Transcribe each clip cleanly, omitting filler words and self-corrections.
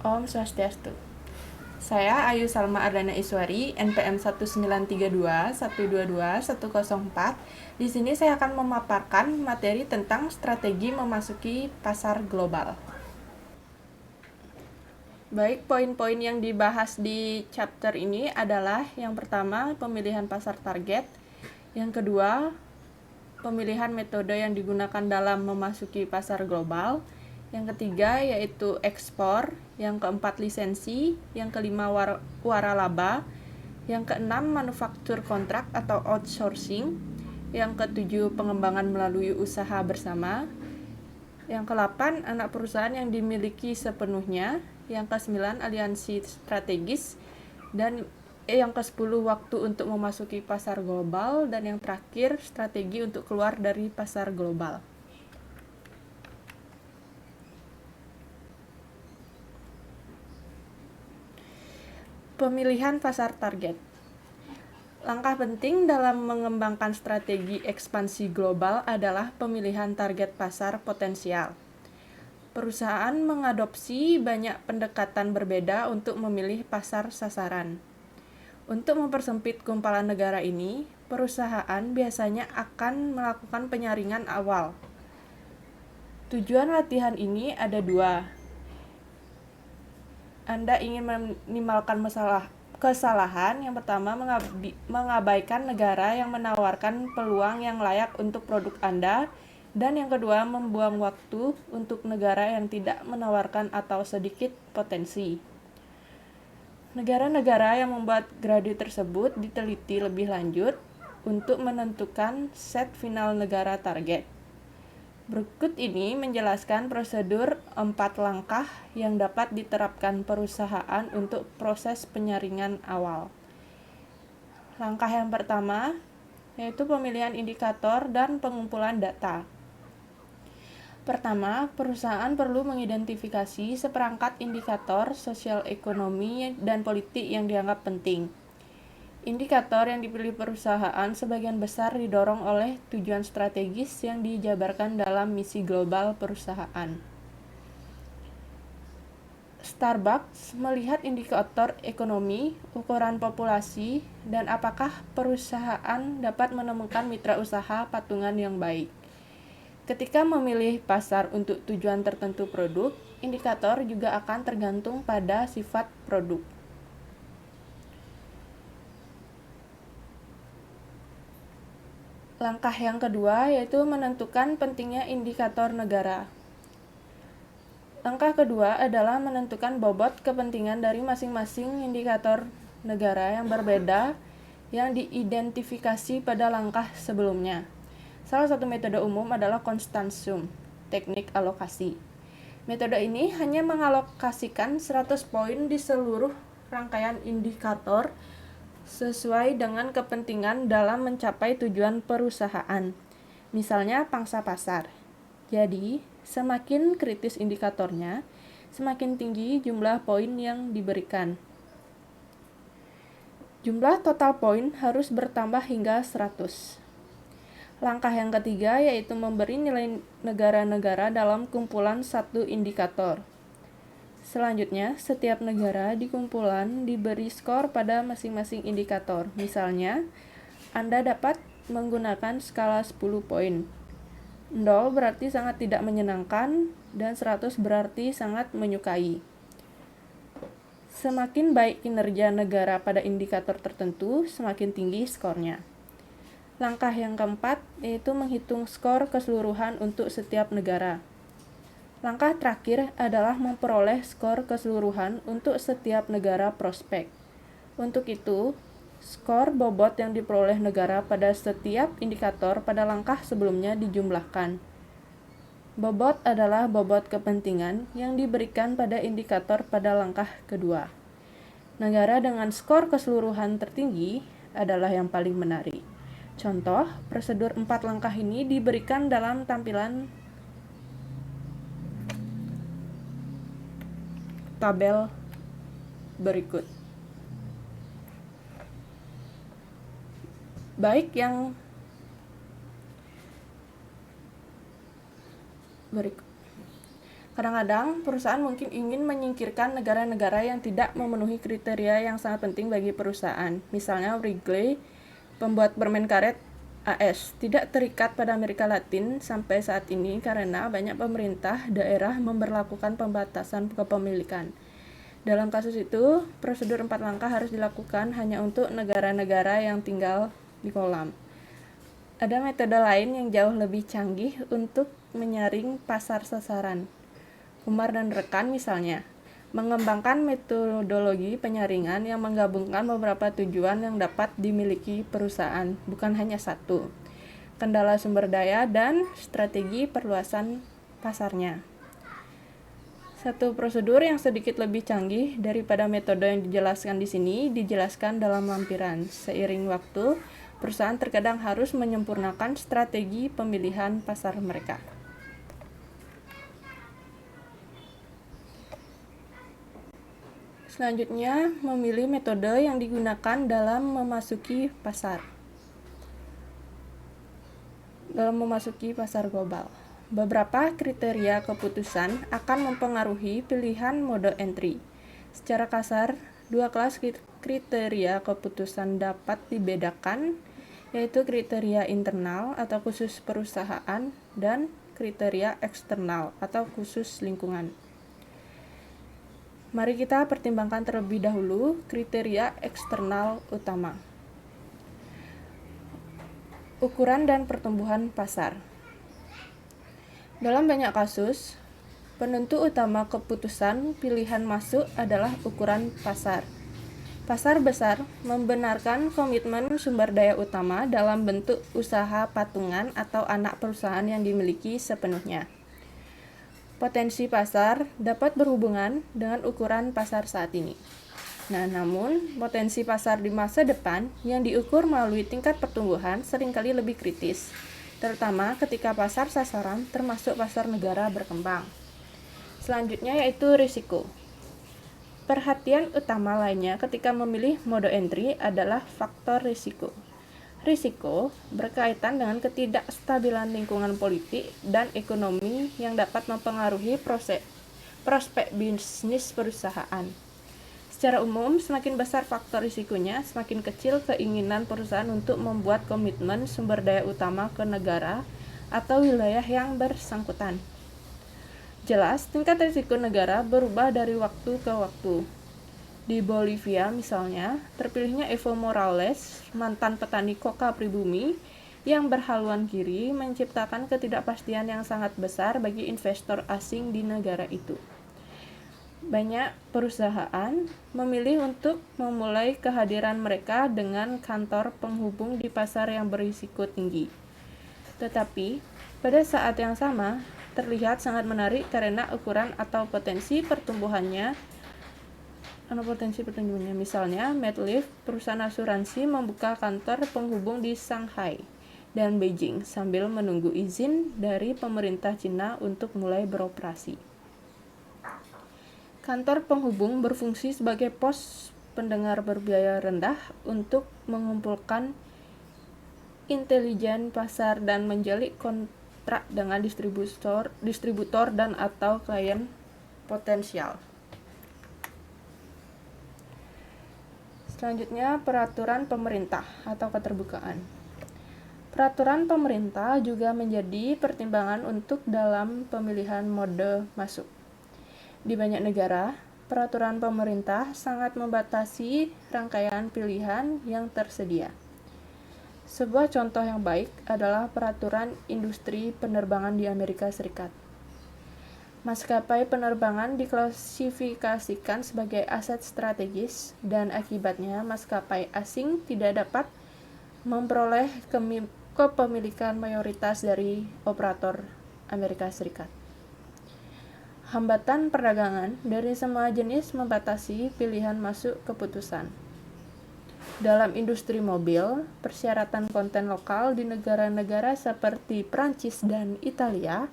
Om Swastiastu. Saya Ayu Salma Ardana Iswari, NPM 1932 122 104. Di sini saya akan memaparkan materi tentang strategi memasuki pasar global. Baik, poin-poin yang dibahas di chapter ini adalah yang pertama, pemilihan pasar target. Yang kedua, pemilihan metode yang digunakan dalam memasuki pasar global. Yang ketiga yaitu ekspor. Yang keempat lisensi. Yang kelima waralaba. Yang keenam manufaktur kontrak atau outsourcing. Yang ketujuh pengembangan melalui usaha bersama. Yang ke-8 anak perusahaan yang dimiliki sepenuhnya. Yang ke-9 aliansi strategis. Dan yang ke-10 waktu untuk memasuki pasar global. Dan yang terakhir strategi untuk keluar dari pasar global. Pemilihan pasar target. Langkah penting dalam mengembangkan strategi ekspansi global adalah pemilihan target pasar potensial. Perusahaan mengadopsi banyak pendekatan berbeda untuk memilih pasar sasaran. Untuk mempersempit gumpalan negara ini, perusahaan biasanya akan melakukan penyaringan awal. Tujuan latihan ini ada dua. Anda ingin meminimalkan kesalahan. Yang pertama, mengabaikan negara yang menawarkan peluang yang layak untuk produk Anda. Dan yang kedua, membuang waktu untuk negara yang tidak menawarkan atau sedikit potensi. Negara-negara yang membuat grade tersebut diteliti lebih lanjut untuk menentukan set final negara target. Berikut ini menjelaskan prosedur 4 langkah yang dapat diterapkan perusahaan untuk proses penyaringan awal. Langkah yang pertama yaitu pemilihan indikator dan pengumpulan data. Pertama, perusahaan perlu mengidentifikasi seperangkat indikator sosial ekonomi dan politik yang dianggap penting. Indikator yang dipilih perusahaan sebagian besar didorong oleh tujuan strategis yang dijabarkan dalam misi global perusahaan. Starbucks melihat indikator ekonomi, ukuran populasi, dan apakah perusahaan dapat menemukan mitra usaha patungan yang baik. Ketika memilih pasar untuk tujuan tertentu produk, indikator juga akan tergantung pada sifat produk. Langkah yang kedua yaitu menentukan pentingnya indikator negara. Langkah kedua adalah menentukan bobot kepentingan dari masing-masing indikator negara yang berbeda yang diidentifikasi pada langkah sebelumnya. Salah satu metode umum adalah constant sum, teknik alokasi. Metode ini hanya mengalokasikan 100 poin di seluruh rangkaian indikator sesuai dengan kepentingan dalam mencapai tujuan perusahaan. Misalnya pangsa pasar. Jadi, semakin kritis indikatornya, semakin tinggi jumlah poin yang diberikan. Jumlah total poin harus bertambah hingga 100. Langkah yang ketiga yaitu memberi nilai negara-negara dalam kumpulan satu indikator. Selanjutnya, setiap negara di kumpulan diberi skor pada masing-masing indikator. Misalnya, Anda dapat menggunakan skala 10 poin. 0 berarti sangat tidak menyenangkan dan 100 berarti sangat menyukai. Semakin baik kinerja negara pada indikator tertentu, semakin tinggi skornya. Langkah yang keempat yaitu menghitung skor keseluruhan untuk setiap negara. Langkah terakhir adalah memperoleh skor keseluruhan untuk setiap negara prospek. Untuk itu, skor bobot yang diperoleh negara pada setiap indikator pada langkah sebelumnya dijumlahkan. Bobot adalah bobot kepentingan yang diberikan pada indikator pada langkah kedua. Negara dengan skor keseluruhan tertinggi adalah yang paling menarik. Contoh, prosedur 4 langkah ini diberikan dalam tampilan tabel berikut. Baik, yang berikut. Kadang-kadang perusahaan mungkin ingin menyingkirkan negara-negara yang tidak memenuhi kriteria yang sangat penting bagi perusahaan. Misalnya Wrigley, pembuat permen karet AS, tidak terikat pada Amerika Latin sampai saat ini karena banyak pemerintah daerah memberlakukan pembatasan kepemilikan. Dalam kasus itu, prosedur 4 langkah harus dilakukan hanya untuk negara-negara yang tinggal di kolam. Ada metode lain yang jauh lebih canggih untuk menyaring pasar sasaran. Umar dan rekan misalnya, mengembangkan metodologi penyaringan yang menggabungkan beberapa tujuan yang dapat dimiliki perusahaan, bukan hanya satu, kendala sumber daya dan strategi perluasan pasarnya. Satu prosedur yang sedikit lebih canggih daripada metode yang dijelaskan di sini dijelaskan dalam lampiran. Seiring waktu, perusahaan terkadang harus menyempurnakan strategi pemilihan pasar mereka. Selanjutnya, memilih metode yang digunakan dalam memasuki pasar. Dalam memasuki pasar global, beberapa kriteria keputusan akan mempengaruhi pilihan mode entry. Secara kasar, dua kelas kriteria keputusan dapat dibedakan, yaitu kriteria internal atau khusus perusahaan dan kriteria eksternal atau khusus lingkungan. Mari kita pertimbangkan terlebih dahulu kriteria eksternal utama. Ukuran dan pertumbuhan pasar. Dalam banyak kasus, penentu utama keputusan pilihan masuk adalah ukuran pasar. Pasar besar membenarkan komitmen sumber daya utama dalam bentuk usaha patungan atau anak perusahaan yang dimiliki sepenuhnya. Potensi pasar dapat berhubungan dengan ukuran pasar saat ini. Namun, potensi pasar di masa depan yang diukur melalui tingkat pertumbuhan seringkali lebih kritis, terutama ketika pasar sasaran termasuk pasar negara berkembang. Selanjutnya yaitu risiko. Perhatian utama lainnya ketika memilih mode entry adalah faktor risiko. Risiko berkaitan dengan ketidakstabilan lingkungan politik dan ekonomi yang dapat mempengaruhi prospek bisnis perusahaan. Secara umum, semakin besar faktor risikonya, semakin kecil keinginan perusahaan untuk membuat komitmen sumber daya utama ke negara atau wilayah yang bersangkutan. Jelas, tingkat risiko negara berubah dari waktu ke waktu. Di Bolivia misalnya, terpilihnya Evo Morales, mantan petani koka pribumi, yang berhaluan kiri menciptakan ketidakpastian yang sangat besar bagi investor asing di negara itu. Banyak perusahaan memilih untuk memulai kehadiran mereka dengan kantor penghubung di pasar yang berisiko tinggi. Tetapi, pada saat yang sama, terlihat sangat menarik karena ukuran atau potensi pertumbuhannya. Misalnya, MetLife, perusahaan asuransi, membuka kantor penghubung di Shanghai dan Beijing sambil menunggu izin dari pemerintah Cina untuk mulai beroperasi. Kantor penghubung berfungsi sebagai pos pendengar berbiaya rendah untuk mengumpulkan intelijen pasar dan menjalin kontrak dengan distributor dan atau klien potensial. Selanjutnya, peraturan pemerintah atau keterbukaan. Peraturan pemerintah juga menjadi pertimbangan untuk dalam pemilihan mode masuk. Di banyak negara, peraturan pemerintah sangat membatasi rangkaian pilihan yang tersedia. Sebuah contoh yang baik adalah peraturan industri penerbangan di Amerika Serikat. Maskapai penerbangan diklasifikasikan sebagai aset strategis dan akibatnya maskapai asing tidak dapat memperoleh kepemilikan mayoritas dari operator Amerika Serikat. Hambatan perdagangan dari semua jenis membatasi pilihan masuk keputusan. Dalam industri mobil, persyaratan konten lokal di negara-negara seperti Prancis dan Italia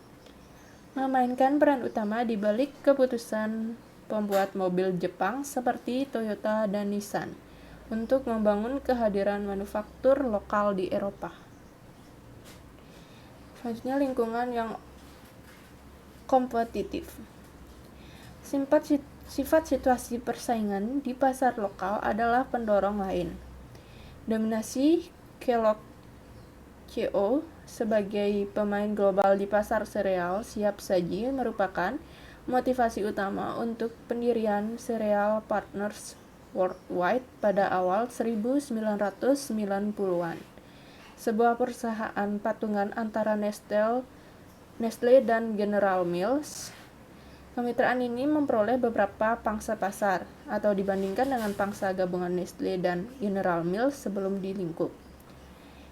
memainkan peran utama di balik keputusan pembuat mobil Jepang seperti Toyota dan Nissan untuk membangun kehadiran manufaktur lokal di Eropa. Selanjutnya, lingkungan yang kompetitif. Sifat situasi persaingan di pasar lokal adalah pendorong lain. Dominasi Kellogg Co. sebagai pemain global di pasar sereal siap saji merupakan motivasi utama untuk pendirian Cereal Partners Worldwide pada awal 1990-an, sebuah perusahaan patungan antara Nestle dan General Mills. Kemitraan ini memperoleh beberapa pangsa pasar, atau dibandingkan dengan pangsa gabungan Nestle dan General Mills sebelum dilingkup.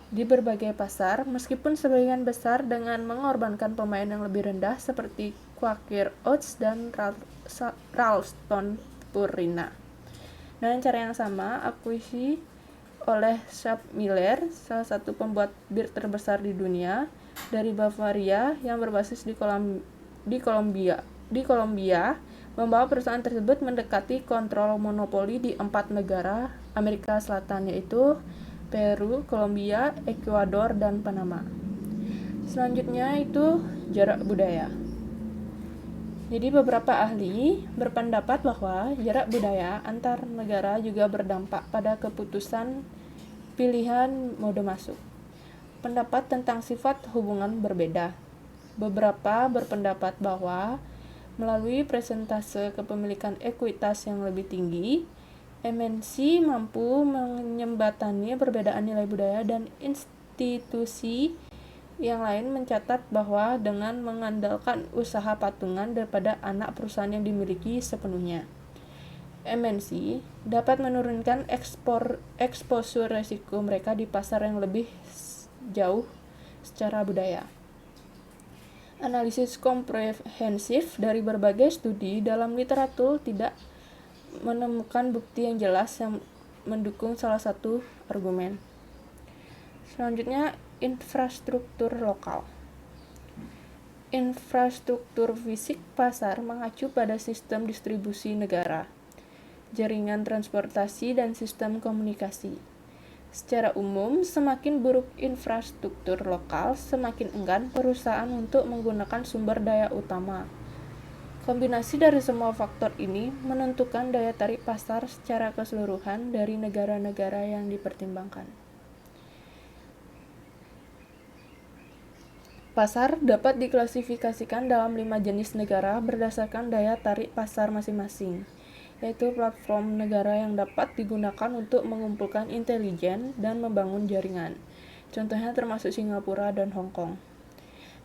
Di berbagai pasar, meskipun sebagian besar dengan mengorbankan pemain yang lebih rendah seperti Quaker Oats dan Ralston Purina. Dengan cara yang sama, akuisisi oleh SABMiller, salah satu pembuat bir terbesar di dunia, dari Bavaria yang berbasis di Kolombia, membawa perusahaan tersebut mendekati kontrol monopoli di 4 negara Amerika Selatan, yaitu Peru, Kolombia, Ekuador, dan Panama. Selanjutnya itu jarak budaya. Jadi beberapa ahli berpendapat bahwa jarak budaya antar negara juga berdampak pada keputusan pilihan mode masuk. Pendapat tentang sifat hubungan berbeda. Beberapa berpendapat bahwa melalui persentase kepemilikan ekuitas yang lebih tinggi, MNC mampu menyembatani perbedaan nilai budaya, dan institusi yang lain mencatat bahwa dengan mengandalkan usaha patungan daripada anak perusahaan yang dimiliki sepenuhnya, MNC dapat menurunkan eksposur risiko mereka di pasar yang lebih jauh secara budaya. Analisis komprehensif dari berbagai studi dalam literatur tidak menemukan bukti yang jelas yang mendukung salah satu argumen. Selanjutnya, infrastruktur lokal. Infrastruktur fisik pasar mengacu pada sistem distribusi negara, jaringan transportasi, dan sistem komunikasi. Secara umum, semakin buruk infrastruktur lokal, semakin enggan perusahaan untuk menggunakan sumber daya utama. Kombinasi dari semua faktor ini menentukan daya tarik pasar secara keseluruhan dari negara-negara yang dipertimbangkan. Pasar dapat diklasifikasikan dalam 5 jenis negara berdasarkan daya tarik pasar masing-masing, yaitu platform negara yang dapat digunakan untuk mengumpulkan intelijen dan membangun jaringan. Contohnya termasuk Singapura dan Hong Kong.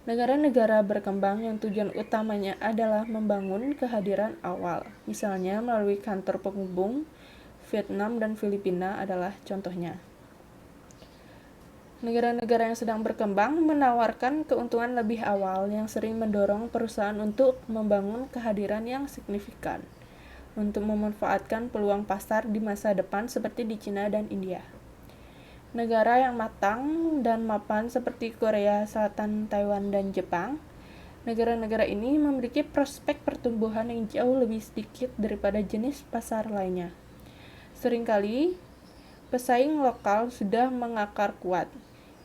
Negara-negara berkembang yang tujuan utamanya adalah membangun kehadiran awal, misalnya melalui kantor penghubung, Vietnam dan Filipina adalah contohnya. Negara-negara yang sedang berkembang menawarkan keuntungan lebih awal yang sering mendorong perusahaan untuk membangun kehadiran yang signifikan, untuk memanfaatkan peluang pasar di masa depan seperti di Cina dan India. Negara yang matang dan mapan seperti Korea Selatan, Taiwan, dan Jepang, negara-negara ini memiliki prospek pertumbuhan yang jauh lebih sedikit daripada jenis pasar lainnya. Seringkali, pesaing lokal sudah mengakar kuat.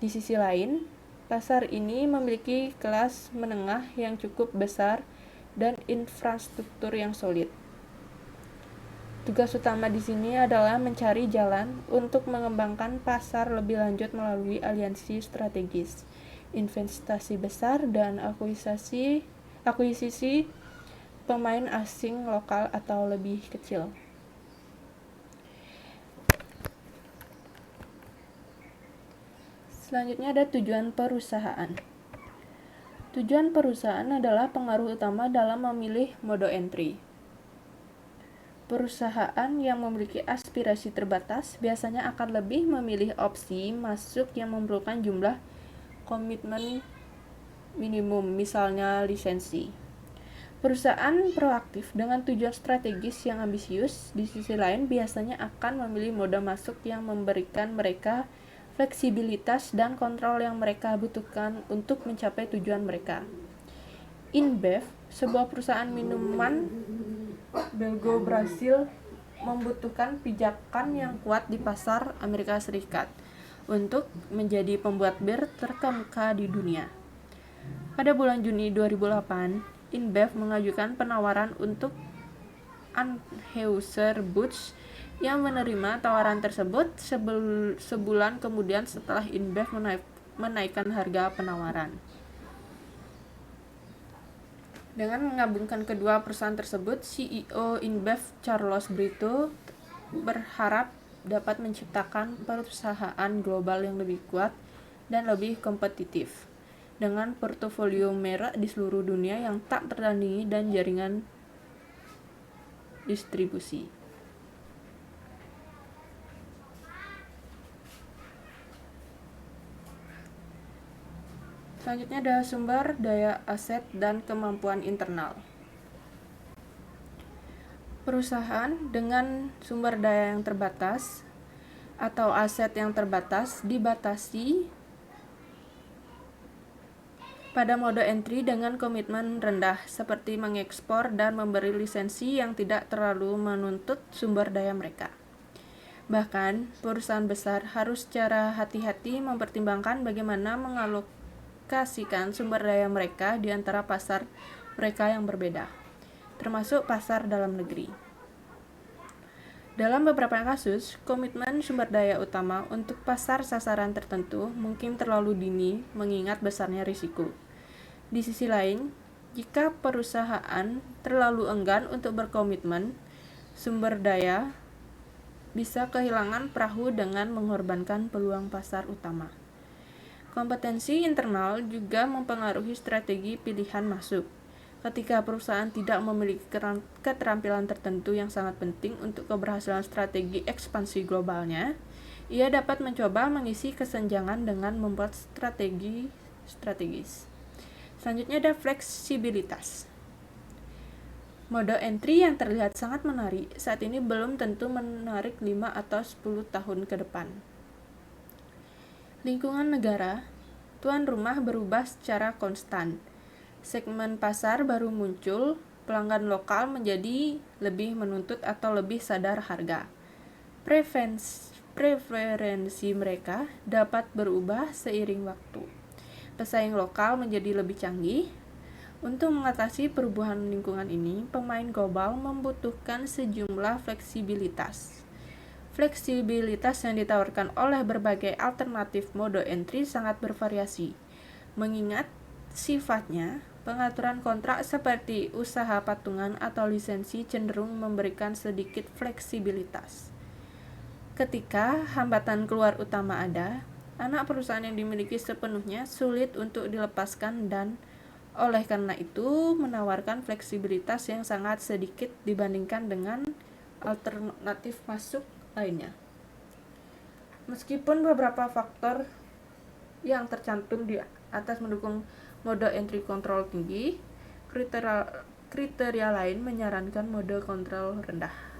Di sisi lain, pasar ini memiliki kelas menengah yang cukup besar dan infrastruktur yang solid. Tugas utama di sini adalah mencari jalan untuk mengembangkan pasar lebih lanjut melalui aliansi strategis, investasi besar, dan akuisisi pemain asing lokal atau lebih kecil. Selanjutnya ada tujuan perusahaan. Tujuan perusahaan adalah pengaruh utama dalam memilih mode entry. Perusahaan yang memiliki aspirasi terbatas biasanya akan lebih memilih opsi masuk yang memerlukan jumlah komitmen minimum, misalnya lisensi. Perusahaan proaktif dengan tujuan strategis yang ambisius, di sisi lain biasanya akan memilih mode masuk yang memberikan mereka fleksibilitas dan kontrol yang mereka butuhkan untuk mencapai tujuan mereka. InBev, sebuah perusahaan minuman Belgo Brasil, membutuhkan pijakan yang kuat di pasar Amerika Serikat untuk menjadi pembuat bir terkemuka di dunia. Pada bulan Juni 2008, InBev mengajukan penawaran untuk Anheuser-Busch yang menerima tawaran tersebut sebulan kemudian setelah InBev menaikkan harga penawaran. Dengan menggabungkan kedua perusahaan tersebut, CEO InBev Carlos Brito berharap dapat menciptakan perusahaan global yang lebih kuat dan lebih kompetitif, dengan portofolio merek di seluruh dunia yang tak tertandingi dan jaringan distribusi. Selanjutnya ada sumber daya aset dan kemampuan internal. Perusahaan dengan sumber daya yang terbatas atau aset yang terbatas dibatasi pada mode entry dengan komitmen rendah, seperti mengekspor dan memberi lisensi yang tidak terlalu menuntut sumber daya mereka. Bahkan, perusahaan besar harus secara hati-hati mempertimbangkan bagaimana mengalokasikan sumber daya mereka di antara pasar mereka yang berbeda, termasuk pasar dalam negeri. Dalam beberapa kasus, komitmen sumber daya utama untuk pasar sasaran tertentu mungkin terlalu dini mengingat besarnya risiko. Di sisi lain, jika perusahaan terlalu enggan untuk berkomitmen sumber daya, bisa kehilangan perahu dengan mengorbankan peluang pasar utama. Kompetensi internal juga mempengaruhi strategi pilihan masuk. Ketika perusahaan tidak memiliki keterampilan tertentu yang sangat penting untuk keberhasilan strategi ekspansi globalnya, ia dapat mencoba mengisi kesenjangan dengan membuat strategi strategis. Selanjutnya ada fleksibilitas. Mode entry yang terlihat sangat menarik saat ini belum tentu menarik 5 atau 10 tahun ke depan. Lingkungan negara, tuan rumah berubah secara konstan. Segmen pasar baru muncul, pelanggan lokal menjadi lebih menuntut atau lebih sadar harga. Preferensi mereka dapat berubah seiring waktu. Pesaing lokal menjadi lebih canggih. Untuk mengatasi perubahan lingkungan ini, pemain global membutuhkan sejumlah fleksibilitas. Fleksibilitas yang ditawarkan oleh berbagai alternatif mode entry sangat bervariasi. Mengingat sifatnya, pengaturan kontrak seperti usaha patungan atau lisensi cenderung memberikan sedikit fleksibilitas. Ketika hambatan keluar utama ada, anak perusahaan yang dimiliki sepenuhnya sulit untuk dilepaskan dan oleh karena itu menawarkan fleksibilitas yang sangat sedikit dibandingkan dengan alternatif masuk lainnya. Meskipun beberapa faktor yang tercantum di atas mendukung mode entry kontrol tinggi, kriteria lain menyarankan mode kontrol rendah.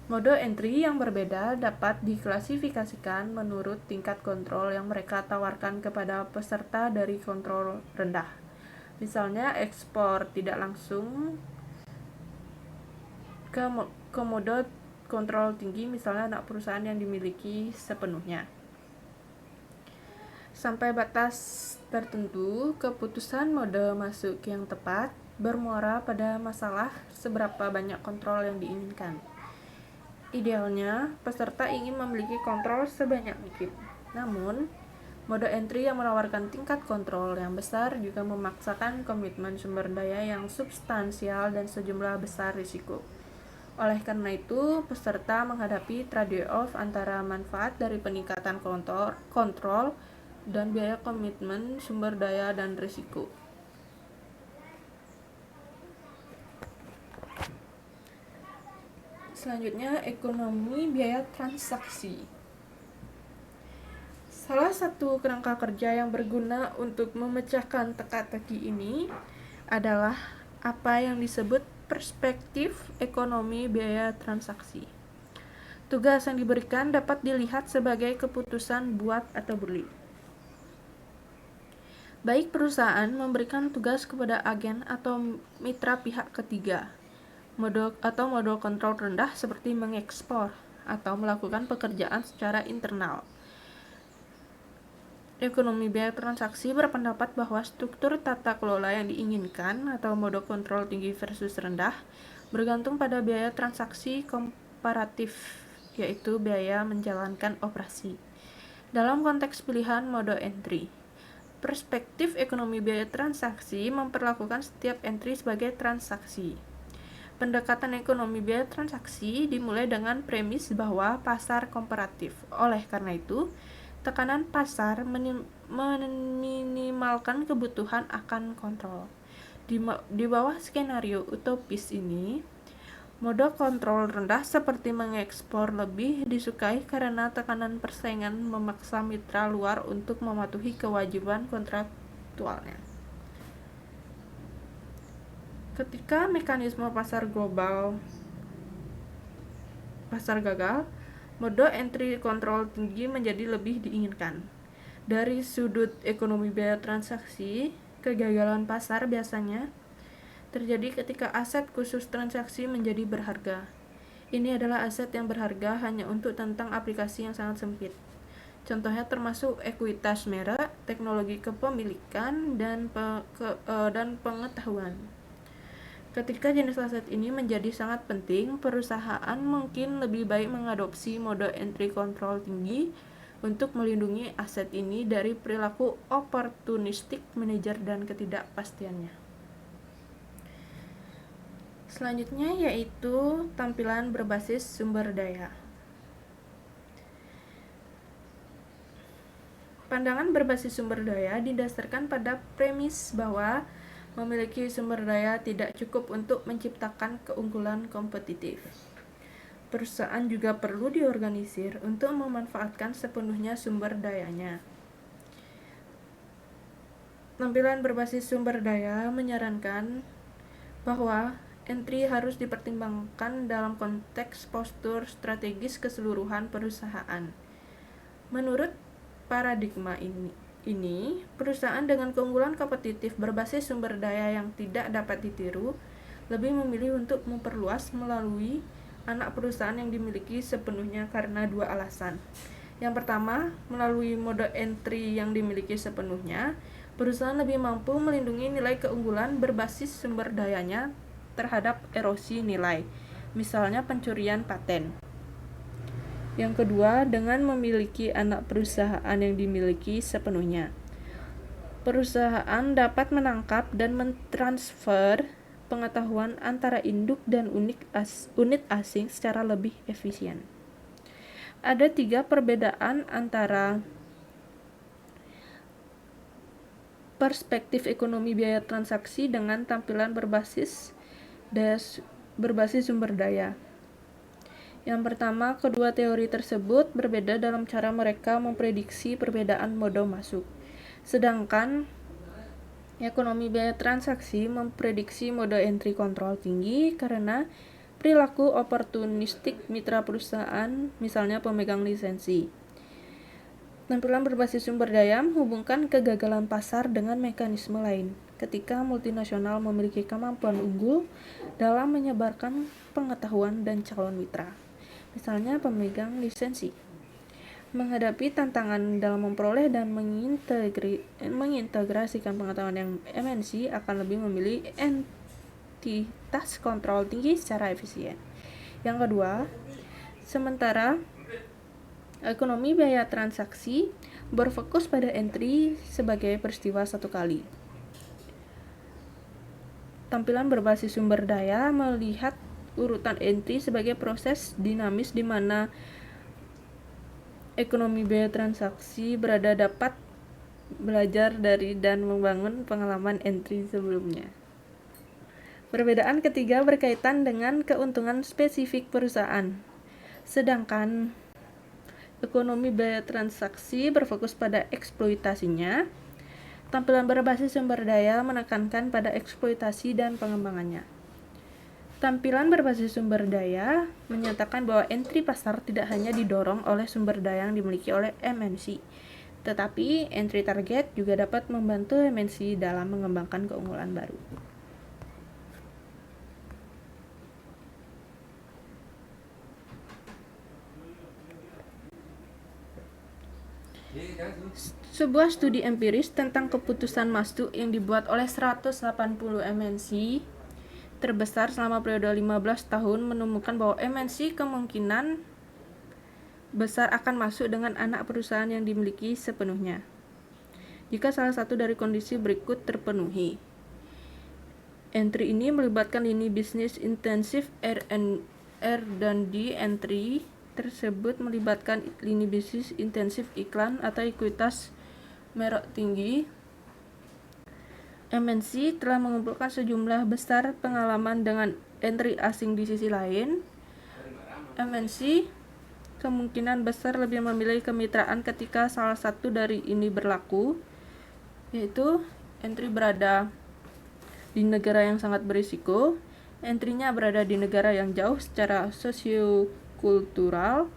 Mode entry yang berbeda dapat diklasifikasikan menurut tingkat kontrol yang mereka tawarkan kepada peserta dari kontrol rendah. Misalnya ekspor tidak langsung ke mode kontrol tinggi, misalnya anak perusahaan yang dimiliki sepenuhnya. Sampai batas tertentu, keputusan mode masuk yang tepat bermuara pada masalah seberapa banyak kontrol yang diinginkan. Idealnya, peserta ingin memiliki kontrol sebanyak mungkin. Namun, mode entry yang menawarkan tingkat kontrol yang besar juga memaksakan komitmen sumber daya yang substansial dan sejumlah besar risiko. Oleh karena itu, peserta menghadapi trade-off antara manfaat dari peningkatan kontrol dan biaya komitmen sumber daya dan risiko. Selanjutnya, ekonomi biaya transaksi. Salah satu kerangka kerja yang berguna untuk memecahkan teka-teki ini adalah apa yang disebut perspektif ekonomi biaya transaksi. Tugas yang diberikan dapat dilihat sebagai keputusan buat atau beli. Baik perusahaan memberikan tugas kepada agen atau mitra pihak ketiga, mode kontrol rendah seperti mengekspor atau melakukan pekerjaan secara internal. Ekonomi biaya transaksi berpendapat bahwa struktur tata kelola yang diinginkan atau mode kontrol tinggi versus rendah bergantung pada biaya transaksi komparatif, yaitu biaya menjalankan operasi. Dalam konteks pilihan mode entry, perspektif ekonomi biaya transaksi memperlakukan setiap entry sebagai transaksi. Pendekatan ekonomi biaya transaksi dimulai dengan premis bahwa pasar komparatif. Oleh karena itu, tekanan pasar meminimalkan kebutuhan akan kontrol. Di bawah skenario utopis ini, mode kontrol rendah seperti mengekspor lebih disukai karena tekanan persaingan memaksa mitra luar untuk mematuhi kewajiban kontraktualnya. Ketika mekanisme pasar gagal, mode entry kontrol tinggi menjadi lebih diinginkan. Dari sudut ekonomi biaya transaksi, kegagalan pasar biasanya terjadi ketika aset khusus transaksi menjadi berharga. Ini adalah aset yang berharga hanya untuk tentang aplikasi yang sangat sempit. Contohnya termasuk ekuitas merek, teknologi kepemilikan, dan pengetahuan. Ketika jenis aset ini menjadi sangat penting, perusahaan mungkin lebih baik mengadopsi mode entry control tinggi untuk melindungi aset ini dari perilaku oportunistik manajer dan ketidakpastiannya. Selanjutnya yaitu tampilan berbasis sumber daya. Pandangan berbasis sumber daya didasarkan pada premis bahwa memiliki sumber daya tidak cukup untuk menciptakan keunggulan kompetitif. Perusahaan juga perlu diorganisir untuk memanfaatkan sepenuhnya sumber dayanya. Tampilan berbasis sumber daya menyarankan bahwa entry harus dipertimbangkan dalam konteks postur strategis keseluruhan perusahaan. Menurut paradigma ini, perusahaan dengan keunggulan kompetitif berbasis sumber daya yang tidak dapat ditiru lebih memilih untuk memperluas melalui anak perusahaan yang dimiliki sepenuhnya karena dua alasan. Yang pertama, melalui mode entry yang dimiliki sepenuhnya, perusahaan lebih mampu melindungi nilai keunggulan berbasis sumber dayanya terhadap erosi nilai, misalnya pencurian paten. Yang kedua, dengan memiliki anak perusahaan yang dimiliki sepenuhnya, perusahaan dapat menangkap dan mentransfer pengetahuan antara induk dan unit asing secara lebih efisien. Ada 3 perbedaan antara perspektif ekonomi biaya transaksi dengan tampilan berbasis sumber daya. Yang pertama, kedua teori tersebut berbeda dalam cara mereka memprediksi perbedaan mode masuk. Sedangkan ekonomi biaya transaksi memprediksi mode entry control tinggi karena perilaku oportunistik mitra perusahaan, misalnya pemegang lisensi. Tampilan berbasis sumber daya menghubungkan kegagalan pasar dengan mekanisme lain. Ketika multinasional memiliki kemampuan unggul dalam menyebarkan pengetahuan dan calon mitra, misalnya pemegang lisensi, menghadapi tantangan dalam memperoleh dan mengintegrasikan pengetahuan yang MNC akan lebih memilih entitas kontrol tinggi secara efisien. Yang kedua, sementara ekonomi biaya transaksi berfokus pada entry sebagai peristiwa satu kali. Tampilan berbasis sumber daya melihat urutan entry sebagai proses dinamis di mana ekonomi biaya transaksi dapat belajar dari dan membangun pengalaman entry sebelumnya. Perbedaan ketiga berkaitan dengan keuntungan spesifik perusahaan. Sedangkan ekonomi biaya transaksi berfokus pada eksploitasinya, tampilan berbasis sumber daya menekankan pada eksploitasi dan pengembangannya. Tampilan berbasis sumber daya menyatakan bahwa entry pasar tidak hanya didorong oleh sumber daya yang dimiliki oleh MNC, tetapi entry target juga dapat membantu MNC dalam mengembangkan keunggulan baru. Sebuah studi empiris tentang keputusan masuk yang dibuat oleh 180 MNC terbesar selama periode 15 tahun menemukan bahwa MNC kemungkinan besar akan masuk dengan anak perusahaan yang dimiliki sepenuhnya jika salah satu dari kondisi berikut terpenuhi. Entry ini melibatkan lini bisnis intensif R&D. Entry tersebut melibatkan lini bisnis intensif iklan atau ekuitas merek tinggi. MNC telah mengumpulkan sejumlah besar pengalaman dengan entry asing. Di sisi lain, MNC kemungkinan besar lebih memilih kemitraan ketika salah satu dari ini berlaku, yaitu entry berada di negara yang sangat berisiko, entry-nya berada di negara yang jauh secara sosiokultural,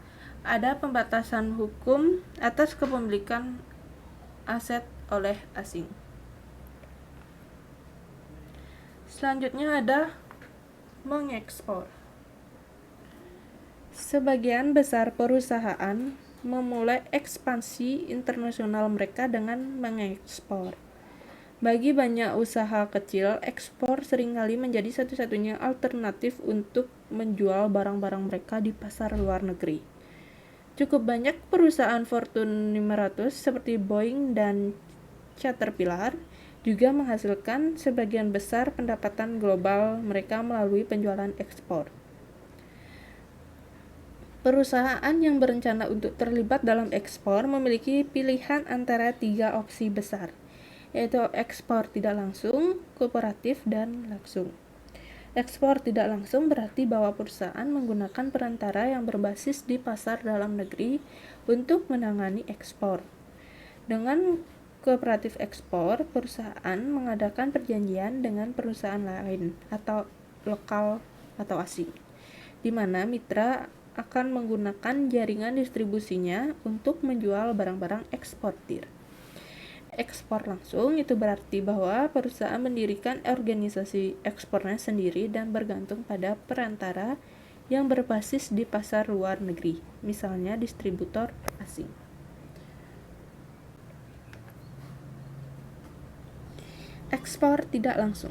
ada pembatasan hukum atas kepemilikan aset oleh asing. Selanjutnya ada mengekspor. Sebagian besar perusahaan memulai ekspansi internasional mereka dengan mengekspor. Bagi banyak usaha kecil, ekspor seringkali menjadi satu-satunya alternatif untuk menjual barang-barang mereka di pasar luar negeri. Cukup banyak perusahaan Fortune 500 seperti Boeing dan Caterpillar juga menghasilkan sebagian besar pendapatan global mereka melalui penjualan ekspor. Perusahaan yang berencana untuk terlibat dalam ekspor memiliki pilihan antara 3 opsi besar, yaitu ekspor tidak langsung, kooperatif, dan langsung. Ekspor tidak langsung berarti bahwa perusahaan menggunakan perantara yang berbasis di pasar dalam negeri untuk menangani ekspor. Dengan kooperatif ekspor, perusahaan mengadakan perjanjian dengan perusahaan lain atau lokal atau asing, di mana mitra akan menggunakan jaringan distribusinya untuk menjual barang-barang eksportir. Ekspor langsung itu berarti bahwa perusahaan mendirikan organisasi ekspornya sendiri dan bergantung pada perantara yang berbasis di pasar luar negeri, misalnya distributor asing. Ekspor tidak langsung.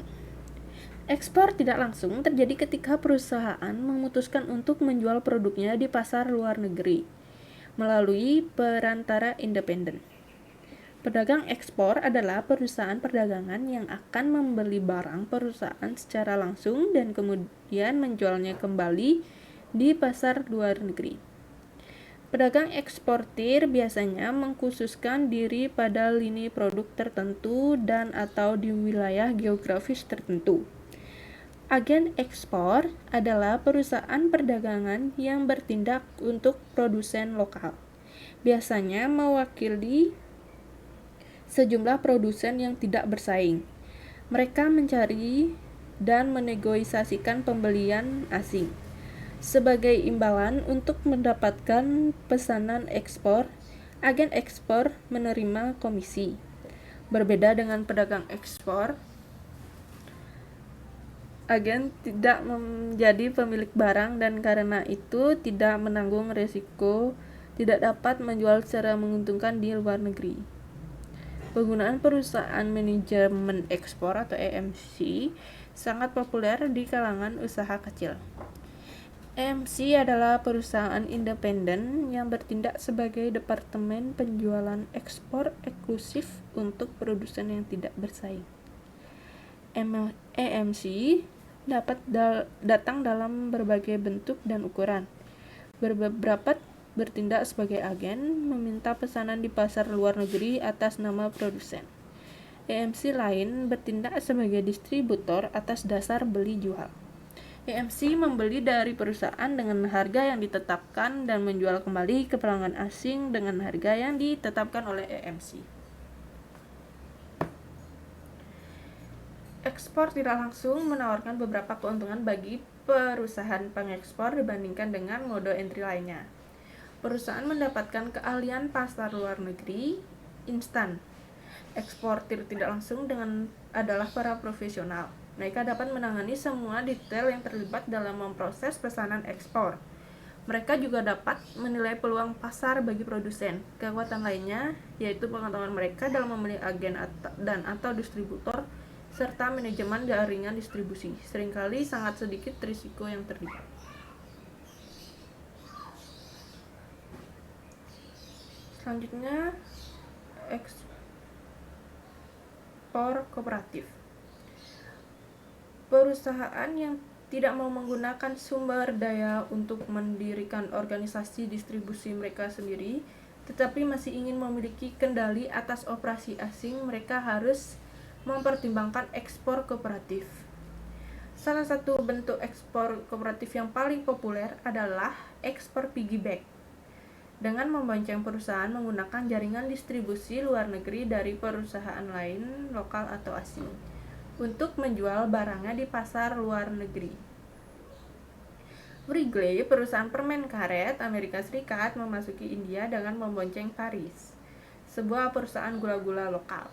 Ekspor tidak langsung terjadi ketika perusahaan memutuskan untuk menjual produknya di pasar luar negeri melalui perantara independen. Pedagang ekspor adalah perusahaan perdagangan yang akan membeli barang perusahaan secara langsung dan kemudian menjualnya kembali di pasar luar negeri. Pedagang eksportir biasanya mengkhususkan diri pada lini produk tertentu dan atau di wilayah geografis tertentu. Agen ekspor adalah perusahaan perdagangan yang bertindak untuk produsen lokal, biasanya mewakili sejumlah produsen yang tidak bersaing. Mereka mencari dan menegosiasikan pembelian asing. Sebagai imbalan untuk mendapatkan pesanan ekspor, agen ekspor menerima komisi. Berbeda dengan pedagang ekspor, agen tidak menjadi pemilik barang dan karena itu tidak menanggung risiko tidak dapat menjual secara menguntungkan di luar negeri. Penggunaan perusahaan manajemen ekspor atau EMC sangat populer di kalangan usaha kecil. EMC adalah perusahaan independen yang bertindak sebagai departemen penjualan ekspor eksklusif untuk produsen yang tidak bersaing. EMC dapat datang dalam berbagai bentuk dan ukuran. Beberapa bertindak sebagai agen, meminta pesanan di pasar luar negeri atas nama produsen. EMC lain bertindak sebagai distributor atas dasar beli jual. EMC membeli dari perusahaan dengan harga yang ditetapkan dan menjual kembali ke pelanggan asing dengan harga yang ditetapkan oleh EMC. Ekspor tidak langsung menawarkan beberapa keuntungan bagi perusahaan pengekspor dibandingkan dengan mode entry lainnya. Perusahaan mendapatkan keahlian pasar luar negeri instan. Eksportir tidak langsung adalah para profesional. Mereka dapat menangani semua detail yang terlibat dalam memproses pesanan ekspor. Mereka juga dapat menilai peluang pasar bagi produsen. Kekuatan lainnya yaitu pengetahuan mereka dalam memilih agen dan atau distributor serta manajemen jaringan distribusi. Seringkali sangat sedikit risiko yang terlibat. Selanjutnya, ekspor kooperatif. Perusahaan yang tidak mau menggunakan sumber daya untuk mendirikan organisasi distribusi mereka sendiri, tetapi masih ingin memiliki kendali atas operasi asing, mereka harus mempertimbangkan ekspor kooperatif. Salah satu bentuk ekspor kooperatif yang paling populer adalah ekspor piggyback, dengan membonceng perusahaan menggunakan jaringan distribusi luar negeri dari perusahaan lain, lokal atau asing, untuk menjual barangnya di pasar luar negeri. Wrigley, perusahaan permen karet Amerika Serikat, memasuki India dengan membonceng Paris, sebuah perusahaan gula-gula lokal.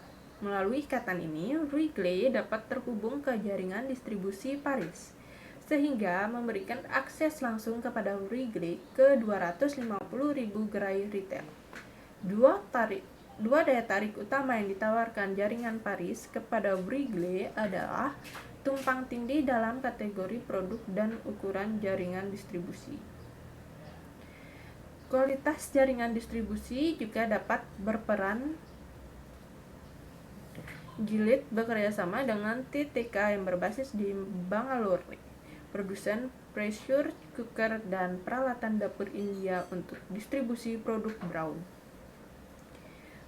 Melalui ikatan ini, Wrigley dapat terhubung ke jaringan distribusi Paris, sehingga memberikan akses langsung kepada Wrigley ke 250.000 gerai retail. Dua daya tarik utama yang ditawarkan jaringan Paris kepada Wrigley adalah tumpang tindih dalam kategori produk dan ukuran jaringan distribusi. Kualitas jaringan distribusi juga dapat berperan. Gillette bekerja sama dengan TTK yang berbasis di Bangalore, produsen pressure cooker dan peralatan dapur India untuk distribusi produk Braun.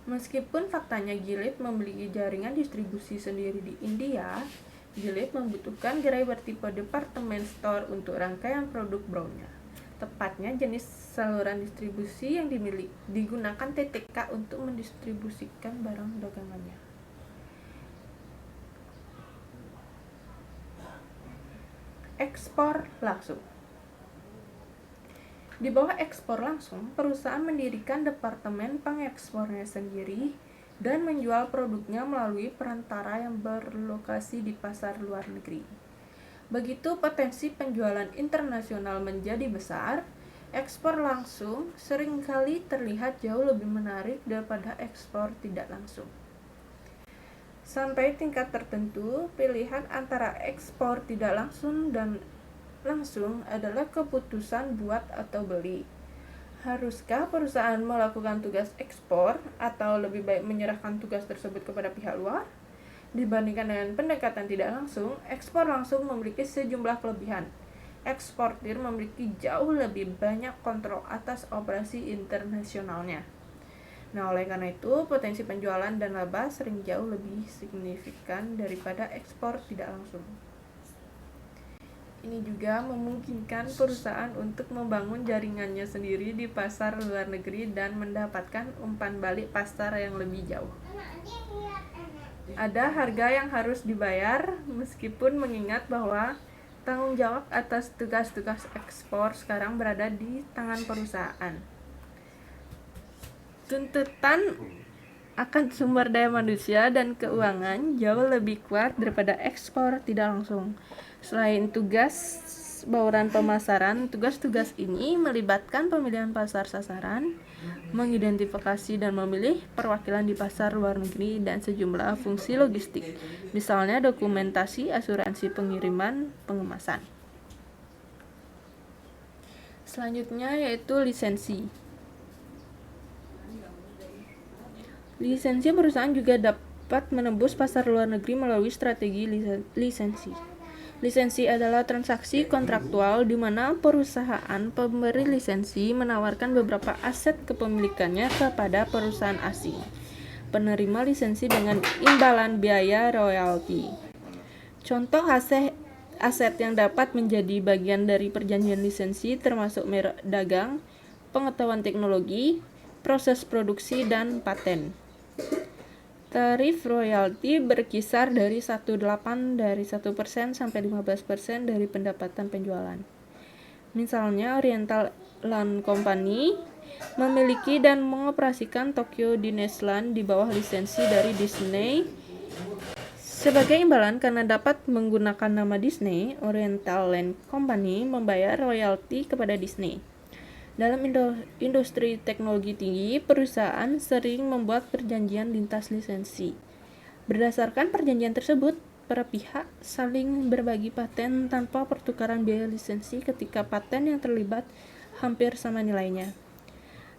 Meskipun faktanya Gillette memiliki jaringan distribusi sendiri di India, Gillette membutuhkan gerai bertipe department store untuk rangkaian produk Braunnya. Tepatnya jenis saluran distribusi yang digunakan TTK untuk mendistribusikan barang dagangannya. Ekspor langsung. Di bawah ekspor langsung, perusahaan mendirikan departemen pengekspornya sendiri dan menjual produknya melalui perantara yang berlokasi di pasar luar negeri. Begitu potensi penjualan internasional menjadi besar, ekspor langsung seringkali terlihat jauh lebih menarik daripada ekspor tidak langsung. Sampai tingkat tertentu, pilihan antara ekspor tidak langsung dan langsung adalah keputusan buat atau beli. Haruskah perusahaan melakukan tugas ekspor atau lebih baik menyerahkan tugas tersebut kepada pihak luar? Dibandingkan dengan pendekatan tidak langsung, ekspor langsung memiliki sejumlah kelebihan. Eksportir memiliki jauh lebih banyak kontrol atas operasi internasionalnya. Nah, oleh karena itu, potensi penjualan dan laba sering jauh lebih signifikan daripada ekspor tidak langsung. Ini juga memungkinkan perusahaan untuk membangun jaringannya sendiri di pasar luar negeri dan mendapatkan umpan balik pasar yang lebih jauh. Ada harga yang harus dibayar, meskipun mengingat bahwa tanggung jawab atas tugas-tugas ekspor sekarang berada di tangan perusahaan. Tuntutan akan sumber daya manusia dan keuangan jauh lebih kuat daripada ekspor tidak langsung. Selain tugas bauran pemasaran, tugas-tugas ini melibatkan pemilihan pasar sasaran, mengidentifikasi dan memilih perwakilan di pasar luar negeri, dan sejumlah fungsi logistik, misalnya dokumentasi, asuransi pengiriman, pengemasan. Selanjutnya yaitu lisensi. Lisensi perusahaan juga dapat menembus pasar luar negeri melalui strategi lisensi. Lisensi adalah transaksi kontraktual di mana perusahaan pemberi lisensi menawarkan beberapa aset kepemilikannya kepada perusahaan asing penerima lisensi dengan imbalan biaya royalti. Contoh aset yang dapat menjadi bagian dari perjanjian lisensi termasuk merek dagang, pengetahuan teknologi, proses produksi, dan paten. Tarif royalti berkisar dari 1% sampai 15% dari pendapatan penjualan. Misalnya, Oriental Land Company memiliki dan mengoperasikan Tokyo Disneyland di bawah lisensi dari Disney. Sebagai imbalan karena dapat menggunakan nama Disney, Oriental Land Company membayar royalti kepada Disney. Dalam industri teknologi tinggi, perusahaan sering membuat perjanjian lintas lisensi. Berdasarkan perjanjian tersebut, para pihak saling berbagi paten tanpa pertukaran biaya lisensi ketika paten yang terlibat hampir sama nilainya.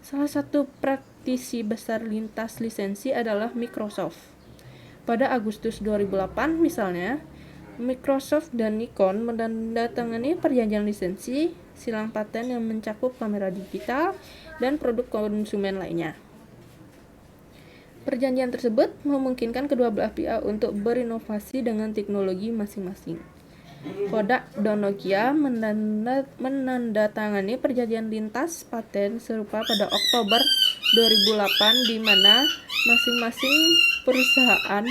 Salah satu praktisi besar lintas lisensi adalah Microsoft. Pada Agustus 2008 misalnya, Microsoft dan Nikon menandatangani perjanjian lisensi silang paten yang mencakup kamera digital dan produk konsumen lainnya. Perjanjian tersebut memungkinkan kedua belah pihak untuk berinovasi dengan teknologi masing-masing. Kodak dan Nokia menandatangani perjanjian lintas paten serupa pada Oktober 2008 di mana masing-masing perusahaan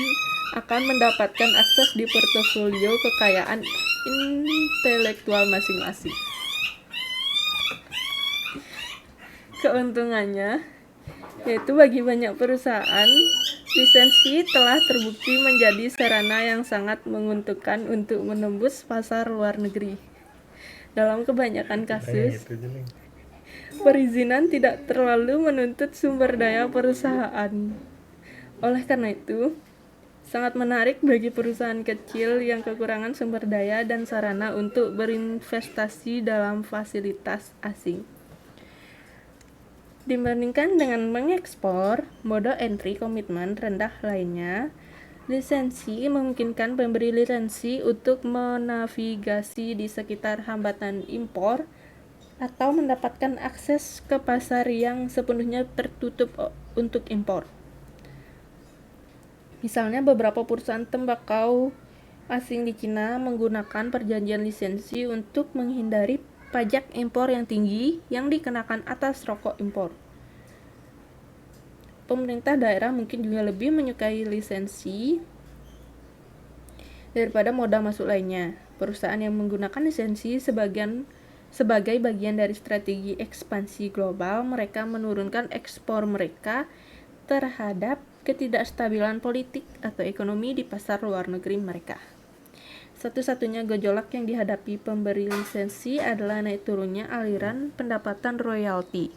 akan mendapatkan akses di portofolio kekayaan intelektual masing-masing. Keuntungannya yaitu bagi banyak perusahaan, lisensi telah terbukti menjadi sarana yang sangat menguntungkan untuk menembus pasar luar negeri. Dalam kebanyakan kasus, perizinan tidak terlalu menuntut sumber daya perusahaan. Oleh karena itu, sangat menarik bagi perusahaan kecil yang kekurangan sumber daya dan sarana untuk berinvestasi dalam fasilitas asing. Dibandingkan dengan mengekspor, mode entry komitmen rendah lainnya, lisensi memungkinkan pemberi lisensi untuk menavigasi di sekitar hambatan impor atau mendapatkan akses ke pasar yang sepenuhnya tertutup untuk impor. Misalnya beberapa perusahaan tembakau asing di Cina menggunakan perjanjian lisensi untuk menghindari pajak impor yang tinggi yang dikenakan atas rokok impor. Pemerintah daerah mungkin juga lebih menyukai lisensi daripada modal masuk lainnya. Perusahaan yang menggunakan lisensi sebagai bagian dari strategi ekspansi global, mereka menurunkan ekspor mereka terhadap ketidakstabilan politik atau ekonomi di pasar luar negeri mereka. Satu-satunya gejolak yang dihadapi pemberi lisensi adalah naik turunnya aliran pendapatan royalti.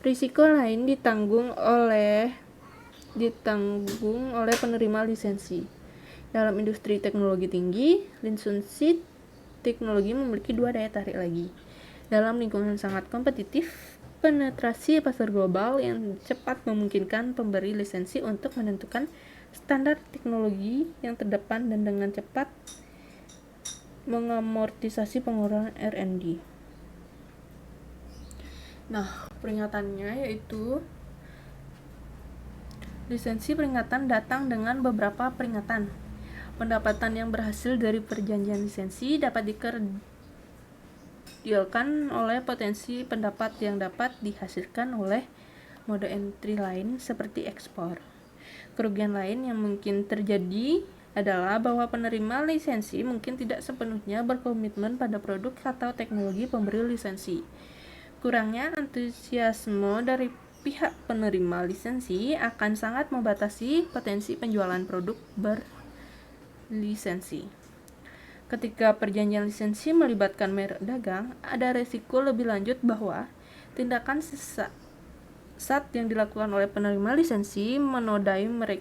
Risiko lain ditanggung oleh penerima lisensi. Dalam industri teknologi tinggi, lisensi teknologi memiliki dua daya tarik lagi. Dalam lingkungan sangat kompetitif, penetrasi pasar global yang cepat memungkinkan pemberi lisensi untuk menentukan standar teknologi yang terdepan dan dengan cepat mengamortisasi pengurangan R&D. Nah, peringatannya yaitu lisensi peringatan datang dengan beberapa peringatan. Pendapatan yang berhasil dari perjanjian lisensi dapat dikerdilkan oleh potensi pendapat yang dapat dihasilkan oleh mode entry lain seperti ekspor. Kerugian lain yang mungkin terjadi adalah bahwa penerima lisensi mungkin tidak sepenuhnya berkomitmen pada produk atau teknologi pemberi lisensi. Kurangnya antusiasme dari pihak penerima lisensi akan sangat membatasi potensi penjualan produk berlisensi. Ketika perjanjian lisensi melibatkan merek dagang, ada resiko lebih lanjut bahwa tindakan sesat yang dilakukan oleh penerima lisensi menodai merek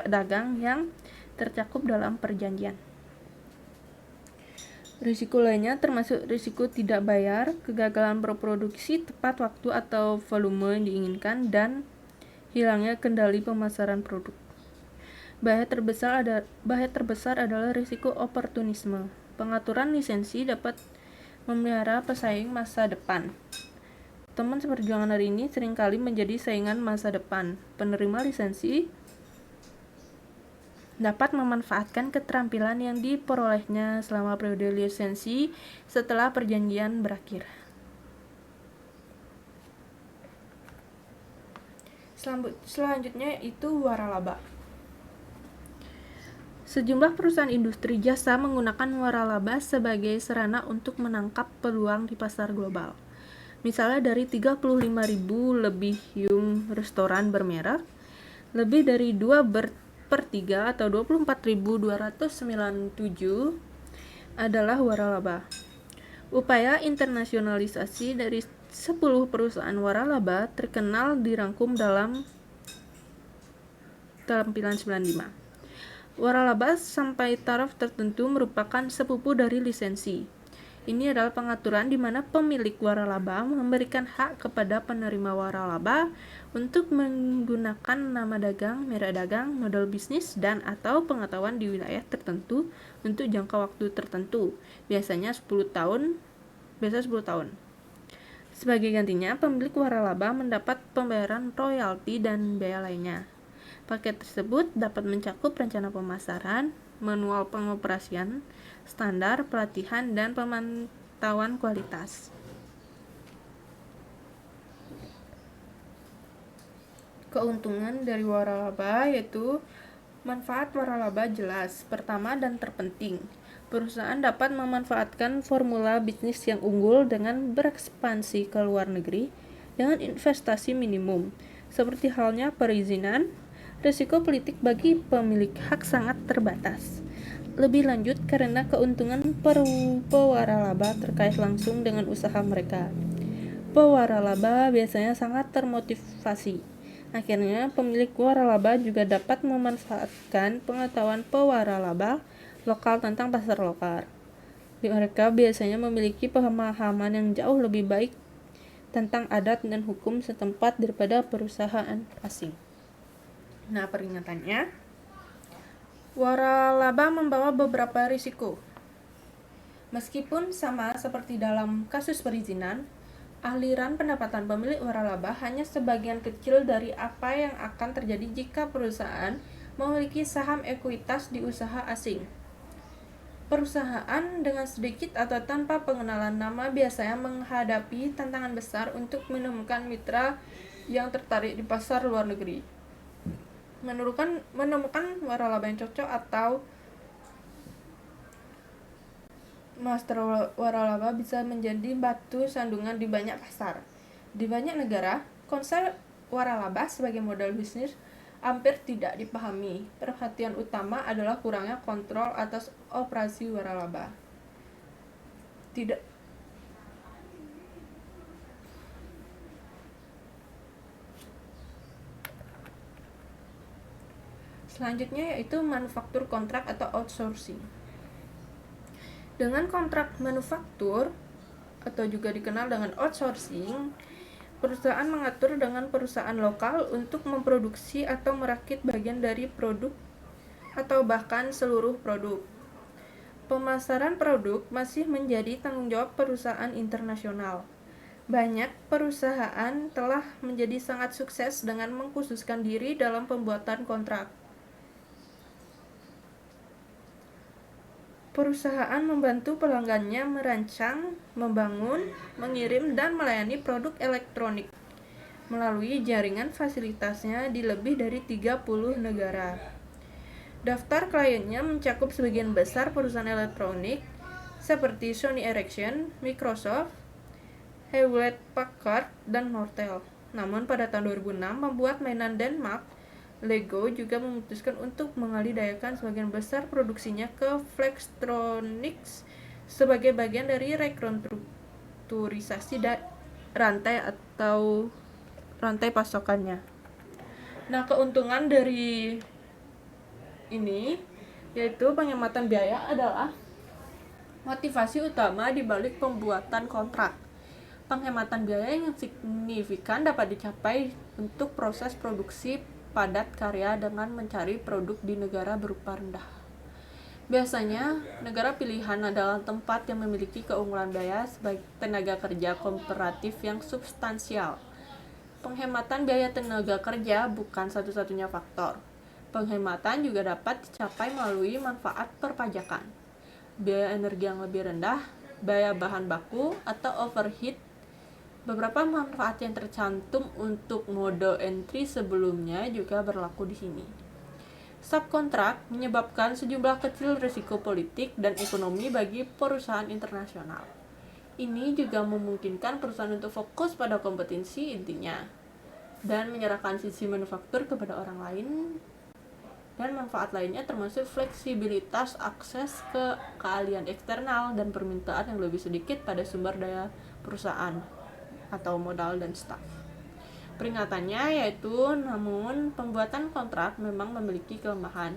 dagang yang tercakup dalam perjanjian. Risiko lainnya termasuk risiko tidak bayar, kegagalan berproduksi tepat waktu atau volume yang diinginkan, dan hilangnya kendali pemasaran produk. Bahaya terbesar adalah risiko oportunisme. Pengaturan lisensi dapat memelihara pesaing masa depan. Teman seperjuangan hari ini seringkali menjadi saingan masa depan. Penerima lisensi dapat memanfaatkan keterampilan yang diperolehnya selama periode lisensi setelah perjanjian berakhir. Selanjutnya itu waralaba. Sejumlah perusahaan industri jasa menggunakan waralaba sebagai sarana untuk menangkap peluang di pasar global. Misalnya dari 35.000 lebih restoran bermerek, lebih dari 2/3 atau 24.297 adalah waralaba. Upaya internasionalisasi dari 10 perusahaan waralaba terkenal dirangkum dalam tampilan 95. Waralaba sampai taraf tertentu merupakan sepupu dari lisensi. Ini adalah pengaturan di mana pemilik waralaba memberikan hak kepada penerima waralaba untuk menggunakan nama dagang, merek dagang, model bisnis, dan atau pengetahuan di wilayah tertentu untuk jangka waktu tertentu, biasanya 10 tahun. Sebagai gantinya, pemilik waralaba mendapat pembayaran royalti dan biaya lainnya. Paket tersebut dapat mencakup rencana pemasaran, manual pengoperasian, standar, pelatihan, dan pemantauan kualitas. Keuntungan dari waralaba yaitu manfaat waralaba jelas. Pertama dan terpenting, perusahaan dapat memanfaatkan formula bisnis yang unggul dengan berekspansi ke luar negeri dengan investasi minimum, seperti halnya perizinan. Risiko politik bagi pemilik hak sangat terbatas. Lebih lanjut karena keuntungan pewaralaba terkait langsung dengan usaha mereka. Pewaralaba biasanya sangat termotivasi. Akhirnya, pemilik waralaba juga dapat memanfaatkan pengetahuan pewaralaba lokal tentang pasar lokal. Mereka biasanya memiliki pemahaman yang jauh lebih baik tentang adat dan hukum setempat daripada perusahaan asing. Nah, peringatannya, waralaba membawa beberapa risiko. Meskipun sama seperti dalam kasus perizinan, aliran pendapatan pemilik waralaba hanya sebagian kecil dari apa yang akan terjadi jika perusahaan memiliki saham ekuitas di usaha asing. Perusahaan dengan sedikit atau tanpa pengenalan nama biasanya menghadapi tantangan besar untuk menemukan mitra yang tertarik di pasar luar negeri. Menemukan waralaba yang cocok atau master waralaba bisa menjadi batu sandungan di banyak pasar. Di banyak negara, konsep waralaba sebagai modal bisnis hampir tidak dipahami. Perhatian utama adalah kurangnya kontrol atas operasi waralaba. Selanjutnya yaitu manufaktur kontrak atau outsourcing. Dengan kontrak manufaktur atau juga dikenal dengan outsourcing, perusahaan mengatur dengan perusahaan lokal untuk memproduksi atau merakit bagian dari produk atau bahkan seluruh produk. Pemasaran produk masih menjadi tanggung jawab perusahaan internasional. Banyak perusahaan telah menjadi sangat sukses dengan mengkhususkan diri dalam pembuatan kontrak. Perusahaan membantu pelanggannya merancang, membangun, mengirim, dan melayani produk elektronik melalui jaringan fasilitasnya di lebih dari 30 negara. Daftar kliennya mencakup sebagian besar perusahaan elektronik seperti Sony Ericsson, Microsoft, Hewlett-Packard, dan Nortel. Namun pada tahun 2006, membuat mainan Denmark, Lego juga memutuskan untuk mengalihdayakan sebagian besar produksinya ke Flextronics sebagai bagian dari restrukturisasi rantai pasokannya. Nah, keuntungan dari ini yaitu penghematan biaya adalah motivasi utama di balik pembuatan kontrak. Penghematan biaya yang signifikan dapat dicapai untuk proses produksi padat karya dengan mencari produk di negara berupa rendah. Biasanya, negara pilihan adalah tempat yang memiliki keunggulan biaya sebagai tenaga kerja komparatif yang substansial. Penghematan biaya tenaga kerja bukan satu-satunya faktor. Penghematan juga dapat dicapai melalui manfaat perpajakan, biaya energi yang lebih rendah, biaya bahan baku, atau overhead. Beberapa manfaat yang tercantum untuk mode entry sebelumnya juga berlaku di sini. Subkontrak menyebabkan sejumlah kecil risiko politik dan ekonomi bagi perusahaan internasional. Ini juga memungkinkan perusahaan untuk fokus pada kompetensi intinya dan menyerahkan sisi manufaktur kepada orang lain. Dan manfaat lainnya termasuk fleksibilitas akses ke keahlian eksternal dan permintaan yang lebih sedikit pada sumber daya perusahaan atau modal dan staf. Peringatannya yaitu, namun pembuatan kontrak memang memiliki kelemahan.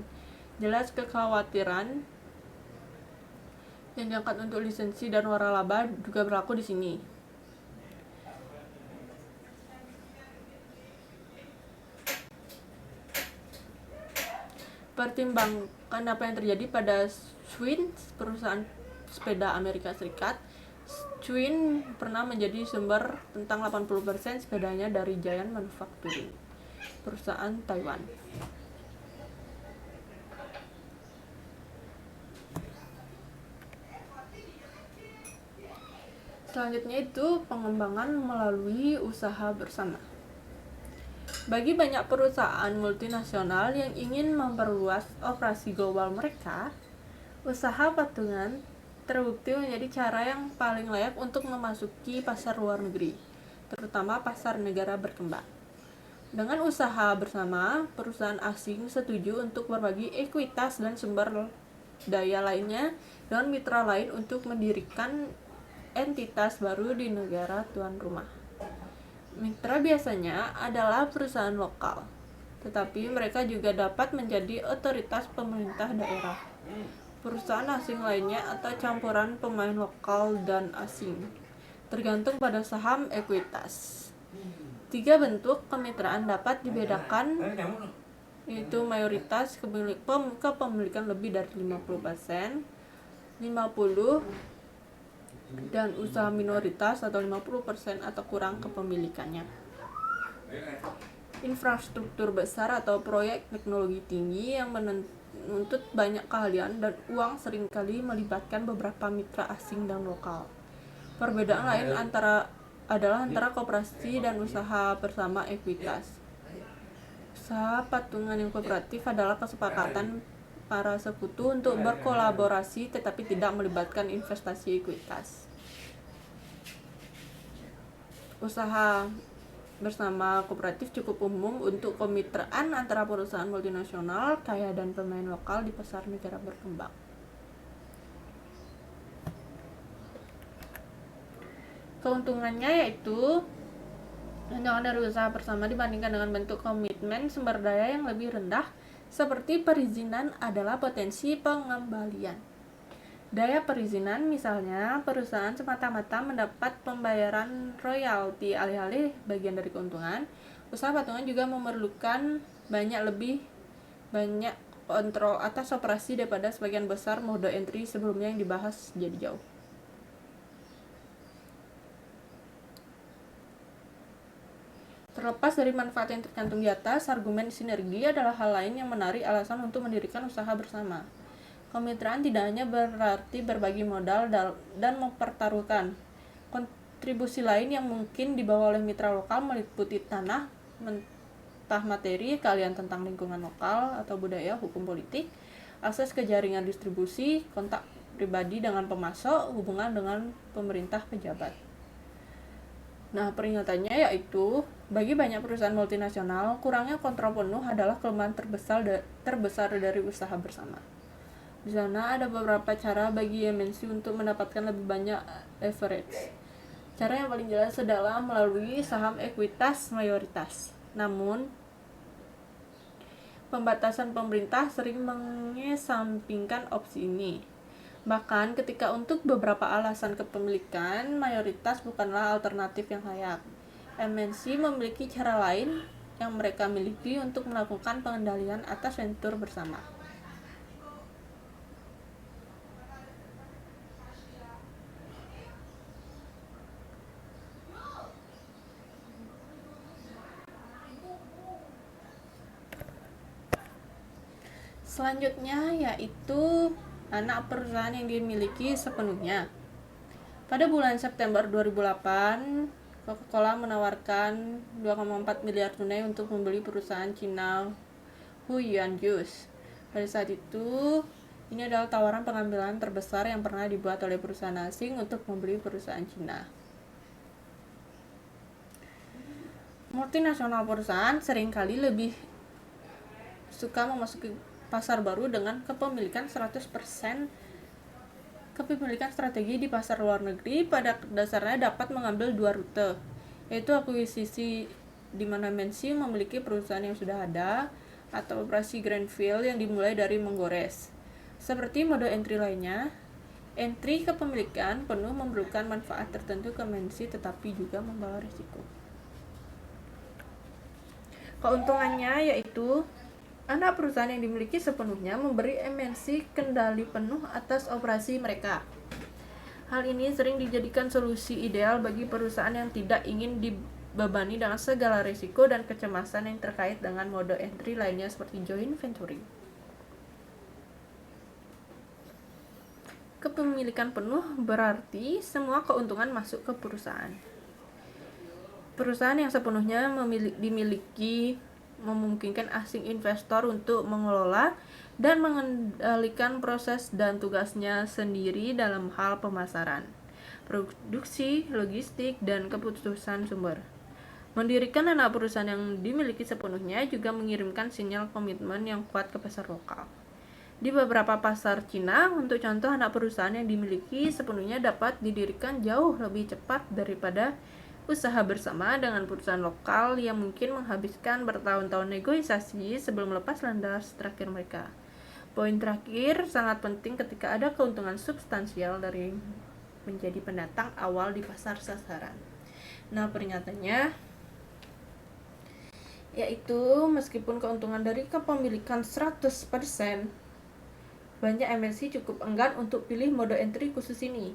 Jelas kekhawatiran yang diangkat untuk lisensi dan waralaba juga berlaku di sini. Pertimbangkan apa yang terjadi pada Schwinn, perusahaan sepeda Amerika Serikat. Schwinn pernah menjadi sumber tentang 80% sepedanya dari Giant Manufacturing, perusahaan Taiwan. Selanjutnya itu pengembangan melalui usaha bersama. Bagi banyak perusahaan multinasional yang ingin memperluas operasi global mereka, usaha patungan terbukti menjadi cara yang paling layak untuk memasuki pasar luar negeri, terutama pasar negara berkembang. Dengan usaha bersama, perusahaan asing setuju untuk berbagi ekuitas dan sumber daya lainnya dengan mitra lain untuk mendirikan entitas baru di negara tuan rumah. Mitra biasanya adalah perusahaan lokal, tetapi mereka juga dapat menjadi otoritas pemerintah daerah, perusahaan asing lainnya, atau campuran pemain lokal dan asing, tergantung pada saham ekuitas. 3 bentuk kemitraan dapat dibedakan, yaitu mayoritas kepemilikan lebih dari 50%, 50%, dan usaha minoritas atau 50% atau kurang kepemilikannya. Infrastruktur besar atau proyek teknologi tinggi yang menuntut banyak keahlian dan uang seringkali melibatkan beberapa mitra asing dan lokal. Perbedaan lain adalah antara koperasi dan usaha bersama ekuitas. Usaha patungan yang kooperatif adalah kesepakatan para sekutu untuk berkolaborasi tetapi tidak melibatkan investasi ekuitas. Usaha bersama kooperatif cukup umum untuk kemitraan antara perusahaan multinasional kaya dan pemain lokal di pasar negara berkembang. Keuntungannya yaitu keuntungan dari usaha bersama dibandingkan dengan bentuk komitmen sumber daya yang lebih rendah seperti perizinan adalah potensi pengembalian. Daya perizinan, misalnya perusahaan semata-mata mendapat pembayaran royalti alih-alih bagian dari keuntungan. Usaha patungan juga memerlukan lebih banyak kontrol atas operasi daripada sebagian besar mode entry sebelumnya yang dibahas jadi jauh. Terlepas dari manfaat yang tercantum di atas, argumen sinergi adalah hal lain yang menarik alasan untuk mendirikan usaha bersama. Kemitraan tidak hanya berarti berbagi modal dan mempertaruhkan. Kontribusi lain yang mungkin dibawa oleh mitra lokal meliputi tanah, mentah materi, keahlian tentang lingkungan lokal atau budaya, hukum politik, akses ke jaringan distribusi, kontak pribadi dengan pemasok, hubungan dengan pemerintah pejabat. Nah, peringatannya yaitu, bagi banyak perusahaan multinasional, kurangnya kontrol penuh adalah kelemahan terbesar dari usaha bersama. Di sana ada beberapa cara bagi MNC untuk mendapatkan lebih banyak leverage. Cara yang paling jelas adalah melalui saham ekuitas mayoritas. Namun, pembatasan pemerintah sering mengesampingkan opsi ini. Bahkan ketika untuk beberapa alasan kepemilikan, mayoritas bukanlah alternatif yang layak. MNC memiliki cara lain yang mereka miliki untuk melakukan pengendalian atas venture bersama. Selanjutnya yaitu anak perusahaan yang dimiliki sepenuhnya. Pada bulan September 2008, Coca-Cola menawarkan 2,4 miliar tunai untuk membeli perusahaan Cina Huiyan Juice. Pada saat itu, ini adalah tawaran pengambilan terbesar yang pernah dibuat oleh perusahaan asing untuk membeli perusahaan Cina. Multinasional perusahaan seringkali lebih suka memasuki pasar baru dengan kepemilikan 100% kepemilikan strategi di pasar luar negeri. Pada dasarnya dapat mengambil 2 rute, yaitu akuisisi di mana MNC memiliki perusahaan yang sudah ada, atau operasi Greenfield yang dimulai dari menggores. Seperti mode entry lainnya, entry kepemilikan penuh memerlukan manfaat tertentu ke MNC tetapi juga membawa risiko. Keuntungannya yaitu anak perusahaan yang dimiliki sepenuhnya memberi MNC kendali penuh atas operasi mereka. Hal ini sering dijadikan solusi ideal bagi perusahaan yang tidak ingin dibebani dengan segala risiko dan kecemasan yang terkait dengan mode entry lainnya seperti joint venturing. Kepemilikan penuh berarti semua keuntungan masuk ke perusahaan. Perusahaan yang sepenuhnya dimiliki memungkinkan asing investor untuk mengelola dan mengendalikan proses dan tugasnya sendiri dalam hal pemasaran, produksi, logistik, dan keputusan sumber. Mendirikan anak perusahaan yang dimiliki sepenuhnya juga mengirimkan sinyal komitmen yang kuat ke pasar lokal. Di beberapa pasar Cina, untuk contoh, anak perusahaan yang dimiliki sepenuhnya dapat didirikan jauh lebih cepat daripada usaha bersama dengan perusahaan lokal yang mungkin menghabiskan bertahun-tahun negosiasi sebelum lepas landas terakhir mereka. Poin terakhir sangat penting ketika ada keuntungan substansial dari menjadi pendatang awal di pasar sasaran. Nah, pernyataannya yaitu meskipun keuntungan dari kepemilikan 100%, banyak MNC cukup enggan untuk pilih mode entry khusus ini.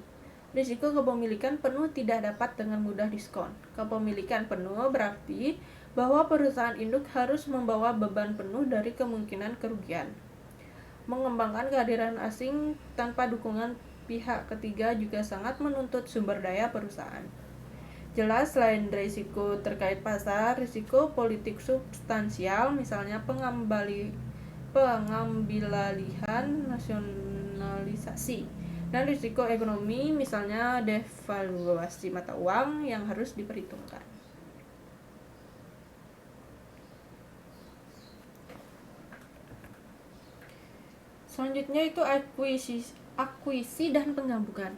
Risiko kepemilikan penuh tidak dapat dengan mudah diskon. Kepemilikan penuh berarti bahwa perusahaan induk harus membawa beban penuh dari kemungkinan kerugian. Mengembangkan kehadiran asing tanpa dukungan pihak ketiga juga sangat menuntut sumber daya perusahaan. Jelas, selain risiko terkait pasar, risiko politik substansial, misalnya pengambilalihan nasionalisasi, dan risiko ekonomi, misalnya devaluasi mata uang, yang harus diperhitungkan. Selanjutnya itu akuisisi dan penggabungan.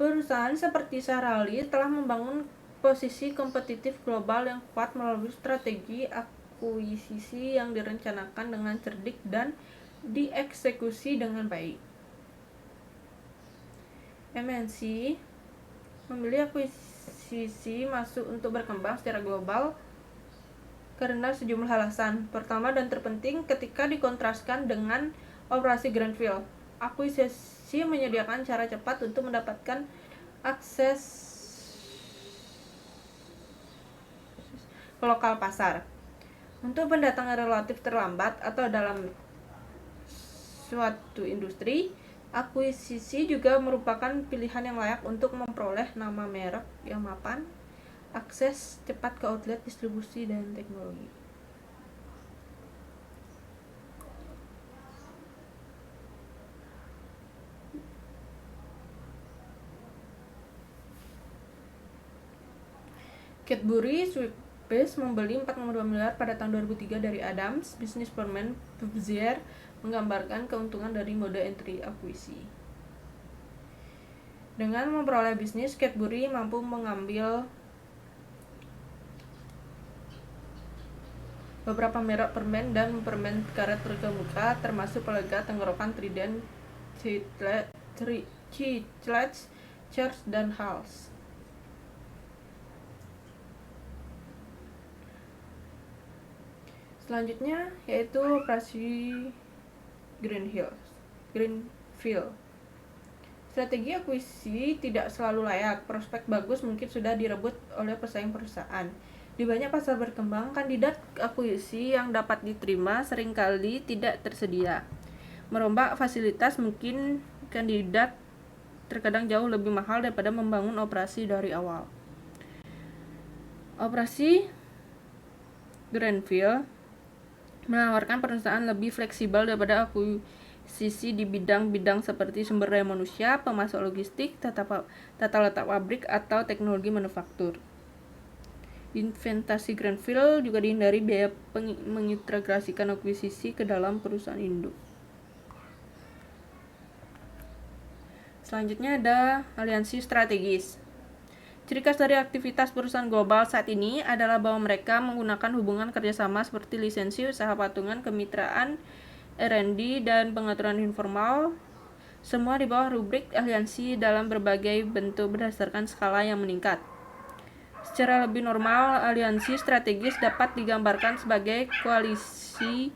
Perusahaan seperti Sara Lee telah membangun posisi kompetitif global yang kuat melalui strategi akuisisi yang direncanakan dengan cerdik dan dieksekusi dengan baik. MNC memilih akuisisi masuk untuk berkembang secara global karena sejumlah alasan. Pertama dan terpenting, ketika dikontraskan dengan operasi Greenfield, akuisisi menyediakan cara cepat untuk mendapatkan akses ke lokal pasar. Untuk pendatang relatif terlambat atau dalam suatu industri, akuisisi juga merupakan pilihan yang layak untuk memperoleh nama merek yang mapan, akses cepat ke outlet distribusi, dan teknologi. Cadbury Schweppes membeli 4,2 miliar pada tahun 2003 dari Adams. Businessman Pubzier menggambarkan keuntungan dari mode entry akuisisi. Dengan memperoleh bisnis, Cadbury mampu mengambil beberapa merek permen dan permen karet terkemuka, termasuk pelega tenggorokan Trident, Chiclets, Cheers, dan Halls. Selanjutnya yaitu operasi Greenfield. Strategi akuisisi tidak selalu layak. Prospek bagus mungkin sudah direbut oleh pesaing perusahaan. Di banyak pasar berkembang, kandidat akuisisi yang dapat diterima seringkali tidak tersedia. Merombak fasilitas mungkin kandidat terkadang jauh lebih mahal daripada membangun operasi dari awal. Operasi Greenfield menawarkan perusahaan lebih fleksibel daripada akuisisi di bidang-bidang seperti sumber daya manusia, pemasok logistik, tata letak pabrik, atau teknologi manufaktur. Investasi Greenfield juga dihindari biaya mengintegrasikan akuisisi ke dalam perusahaan induk. Selanjutnya ada aliansi strategis. Ciri khas dari aktivitas perusahaan global saat ini adalah bahwa mereka menggunakan hubungan kerjasama seperti lisensi, usaha patungan, kemitraan, R&D, dan pengaturan informal, semua di bawah rubrik aliansi dalam berbagai bentuk berdasarkan skala yang meningkat. Secara lebih normal, aliansi strategis dapat digambarkan sebagai koalisi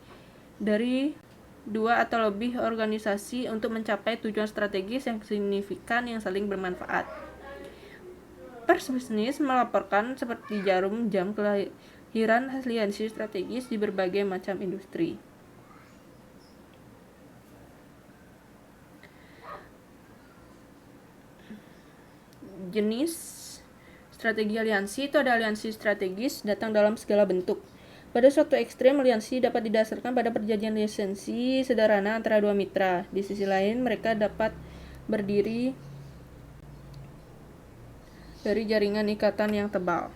dari dua atau lebih organisasi untuk mencapai tujuan strategis yang signifikan yang saling bermanfaat. Pers bisnis melaporkan seperti jarum jam kelahiran aliansi strategis di berbagai macam industri. Jenis strategi aliansi itu ada aliansi strategis datang dalam segala bentuk. Pada suatu ekstrem, aliansi dapat didasarkan pada perjanjian lisensi sederhana antara dua mitra. Di sisi lain, mereka dapat berdiri dari jaringan ikatan yang tebal.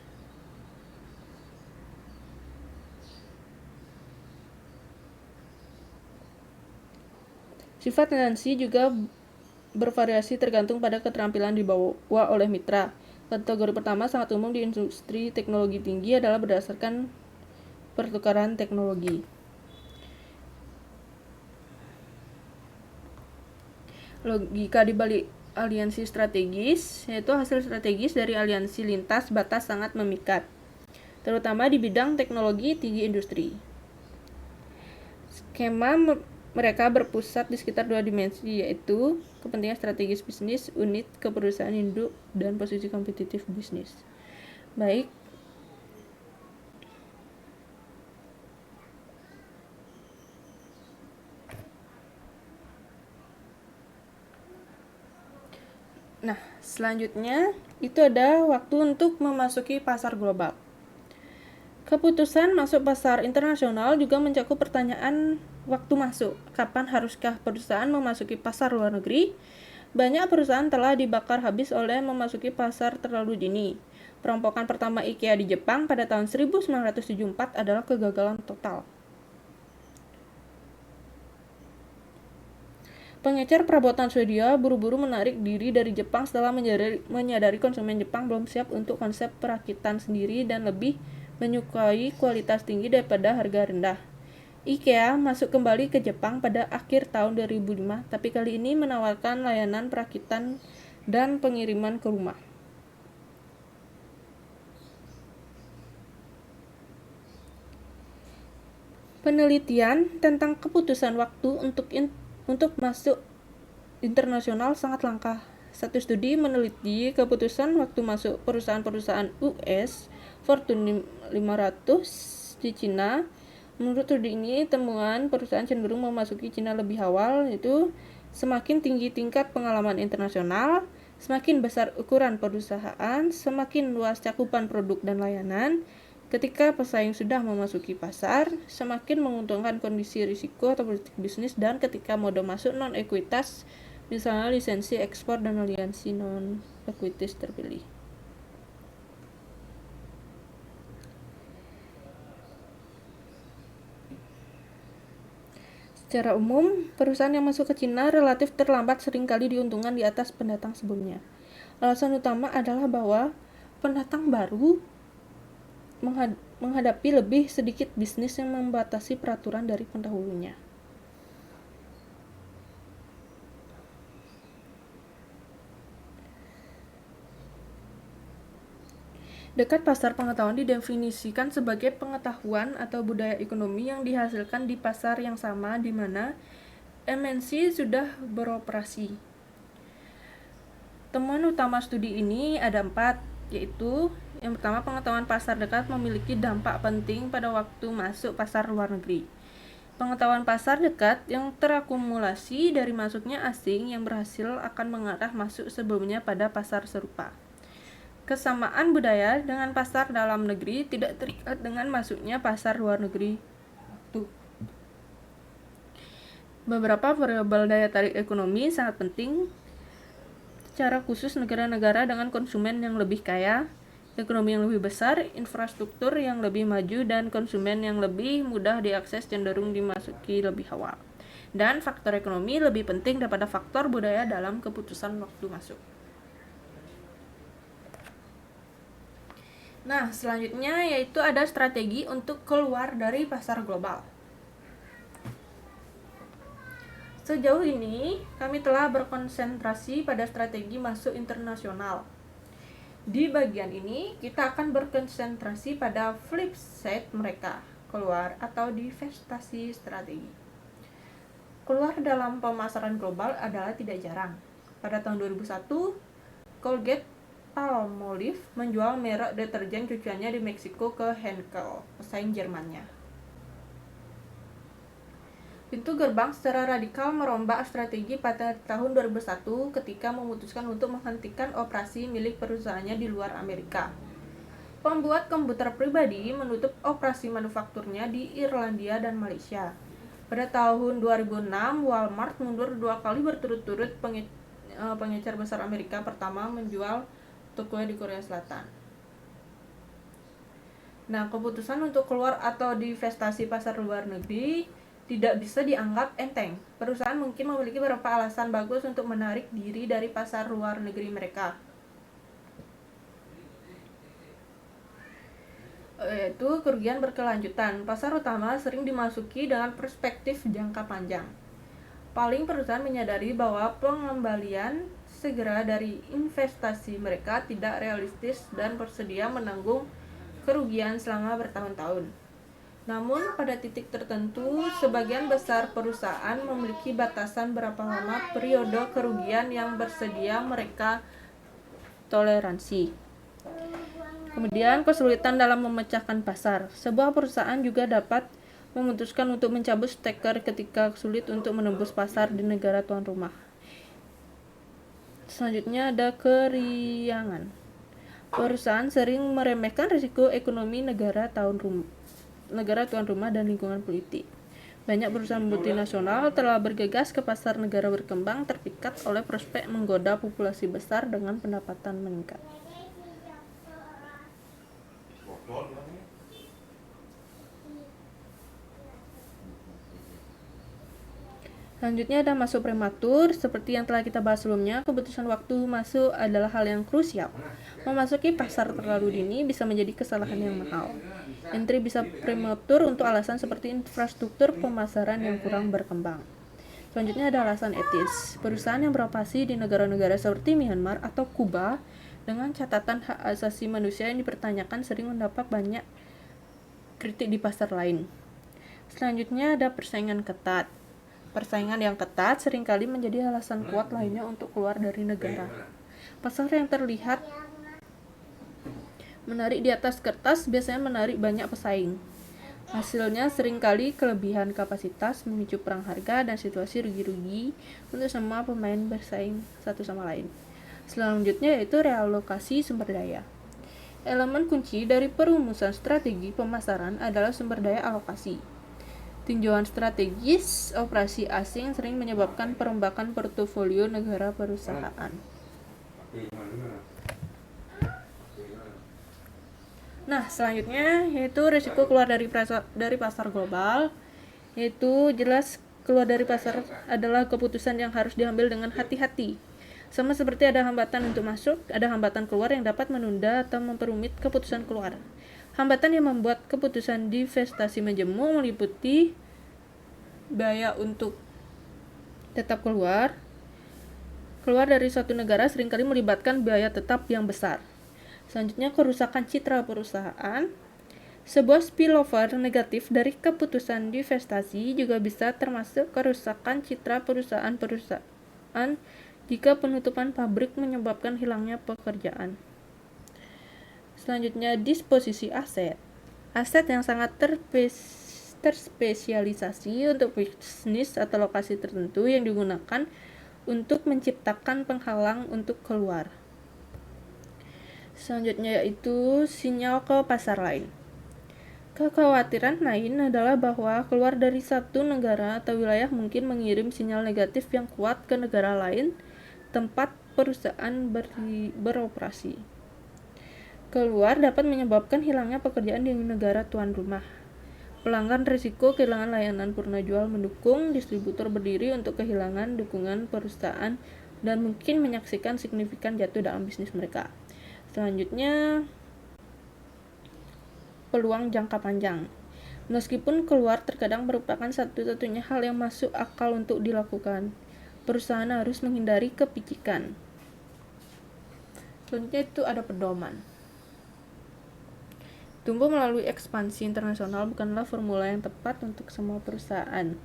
Sifat aliansi juga bervariasi tergantung pada keterampilan dibawa oleh mitra. Kategori pertama sangat umum di industri teknologi tinggi adalah berdasarkan pertukaran teknologi. Logika di balik aliansi strategis, yaitu hasil strategis dari aliansi lintas batas sangat memikat, terutama di bidang teknologi tinggi industri. Skema mereka berpusat di sekitar dua dimensi, yaitu kepentingan strategis bisnis, unit keperusahaan induk, dan posisi kompetitif bisnis. Baik, nah, selanjutnya itu ada waktu untuk memasuki pasar global. Keputusan masuk pasar internasional juga mencakup pertanyaan waktu masuk. Kapan haruskah perusahaan memasuki pasar luar negeri? Banyak perusahaan telah dibakar habis oleh memasuki pasar terlalu dini. Perampokan pertama IKEA di Jepang pada tahun 1974 adalah kegagalan total. Pengecer perabotan Swedia buru-buru menarik diri dari Jepang setelah menyadari konsumen Jepang belum siap untuk konsep perakitan sendiri dan lebih menyukai kualitas tinggi daripada harga rendah. IKEA masuk kembali ke Jepang pada akhir tahun 2005, tapi kali ini menawarkan layanan perakitan dan pengiriman ke rumah. Penelitian tentang keputusan waktu untuk masuk internasional sangat langka. Satu studi meneliti keputusan waktu masuk perusahaan-perusahaan US Fortune 500 di Cina. Menurut studi ini, temuan perusahaan cenderung memasuki Cina lebih awal, yaitu semakin tinggi tingkat pengalaman internasional, semakin besar ukuran perusahaan, semakin luas cakupan produk dan layanan. Ketika pesaing sudah memasuki pasar, semakin menguntungkan kondisi risiko atau politik bisnis, dan ketika mode masuk non-ekuitas, misalnya lisensi ekspor dan aliansi non-ekuitas terpilih. Secara umum, perusahaan yang masuk ke Cina relatif terlambat seringkali diuntungkan di atas pendatang sebelumnya. Alasan utama adalah bahwa pendatang baru menghadapi lebih sedikit bisnis yang membatasi peraturan dari pendahulunya. Dekat pasar pengetahuan didefinisikan sebagai pengetahuan atau budaya ekonomi yang dihasilkan di pasar yang sama di mana MNC sudah beroperasi. Temuan utama studi ini ada 4, yaitu yang pertama, pengetahuan pasar dekat memiliki dampak penting pada waktu masuk pasar luar negeri. Pengetahuan pasar dekat yang terakumulasi dari masuknya asing yang berhasil akan mengarah masuk sebelumnya pada pasar serupa. Kesamaan budaya dengan pasar dalam negeri tidak terikat dengan masuknya pasar luar negeri. Beberapa variabel daya tarik ekonomi sangat penting, secara khusus negara-negara dengan konsumen yang lebih kaya, ekonomi yang lebih besar, infrastruktur yang lebih maju, dan konsumen yang lebih mudah diakses cenderung dimasuki lebih awal. Dan faktor ekonomi lebih penting daripada faktor budaya dalam keputusan waktu masuk. Nah, selanjutnya yaitu ada strategi untuk keluar dari pasar global. Sejauh ini, kami telah berkonsentrasi pada strategi masuk internasional. Di bagian ini, kita akan berkonsentrasi pada flip side mereka, keluar atau divestasi strategi. Keluar dalam pemasaran global adalah tidak jarang. Pada tahun 2001, Colgate-Palmolive menjual merek deterjen cuciannya di Meksiko ke Henkel, pesaing Jermannya. Pintu gerbang secara radikal merombak strategi pada tahun 2001 ketika memutuskan untuk menghentikan operasi milik perusahaannya di luar Amerika. Pembuat komputer pribadi menutup operasi manufakturnya di Irlandia dan Malaysia. Pada tahun 2006, Walmart mundur 2 kali berturut-turut. Pengecer besar Amerika pertama menjual tokonya di Korea Selatan. Nah, keputusan untuk keluar atau divestasi pasar luar negeri tidak bisa dianggap enteng. Perusahaan mungkin memiliki beberapa alasan bagus untuk menarik diri dari pasar luar negeri mereka, yaitu kerugian berkelanjutan. Pasar utama sering dimasuki dengan perspektif jangka panjang. Paling perusahaan menyadari bahwa pengembalian segera dari investasi mereka tidak realistis dan bersedia menanggung kerugian selama bertahun-tahun. Namun, pada titik tertentu, sebagian besar perusahaan memiliki batasan berapa lama periode kerugian yang bersedia mereka toleransi. Kemudian, kesulitan dalam memecahkan pasar. Sebuah perusahaan juga dapat memutuskan untuk mencabut steker ketika sulit untuk menembus pasar di negara tuan rumah. Selanjutnya ada keriangan. Perusahaan sering meremehkan risiko ekonomi negara tuan rumah dan lingkungan politik. Banyak perusahaan multinasional telah bergegas ke pasar negara berkembang terpikat oleh prospek menggoda populasi besar dengan pendapatan meningkat. Selanjutnya ada masuk prematur. Seperti yang telah kita bahas sebelumnya, keputusan waktu masuk adalah hal yang krusial. Memasuki pasar terlalu dini bisa menjadi kesalahan yang mahal. Entry bisa prematur untuk alasan seperti infrastruktur pemasaran yang kurang berkembang. Selanjutnya ada alasan etis. Perusahaan yang beroperasi di negara-negara seperti Myanmar atau Kuba dengan catatan hak asasi manusia yang dipertanyakan sering mendapat banyak kritik di pasar lain. Selanjutnya ada persaingan ketat. Persaingan yang ketat seringkali menjadi alasan kuat lainnya untuk keluar dari negara. Pasar yang terlihat menarik di atas kertas biasanya menarik banyak pesaing. Hasilnya seringkali kelebihan kapasitas memicu perang harga dan situasi rugi-rugi untuk semua pemain bersaing satu sama lain. Selanjutnya yaitu realokasi sumber daya. Elemen kunci dari perumusan strategi pemasaran adalah sumber daya alokasi. Tinjauan strategis operasi asing sering menyebabkan perombakan portofolio negara perusahaan. Nah, selanjutnya yaitu risiko keluar dari pasar global. Yaitu jelas keluar dari pasar adalah keputusan yang harus diambil dengan hati-hati. Sama seperti ada hambatan untuk masuk, ada hambatan keluar yang dapat menunda atau memperumit keputusan keluar. Hambatan yang membuat keputusan divestasi menjemu meliputi biaya untuk tetap keluar dari suatu negara seringkali melibatkan biaya tetap yang besar. Selanjutnya, kerusakan citra perusahaan. Sebuah spillover negatif dari keputusan divestasi juga bisa termasuk kerusakan citra perusahaan jika penutupan pabrik menyebabkan hilangnya pekerjaan. Selanjutnya, disposisi aset. Aset yang sangat terspesialisasi untuk bisnis atau lokasi tertentu yang digunakan untuk menciptakan penghalang untuk keluar. Selanjutnya yaitu sinyal ke pasar lain. Kekhawatiran lain adalah bahwa keluar dari satu negara atau wilayah mungkin mengirim sinyal negatif yang kuat ke negara lain tempat perusahaan beroperasi. Keluar dapat menyebabkan hilangnya pekerjaan di negara tuan rumah. Pelanggan risiko kehilangan layanan purna jual mendukung distributor berdiri untuk kehilangan dukungan perusahaan dan mungkin menyaksikan signifikan jatuh dalam bisnis mereka. Selanjutnya, peluang jangka panjang. Meskipun keluar terkadang merupakan satu-satunya hal yang masuk akal untuk dilakukan, perusahaan harus menghindari kepicikan. Selanjutnya itu ada pedoman. Tumbuh melalui ekspansi internasional bukanlah formula yang tepat untuk semua perusahaan.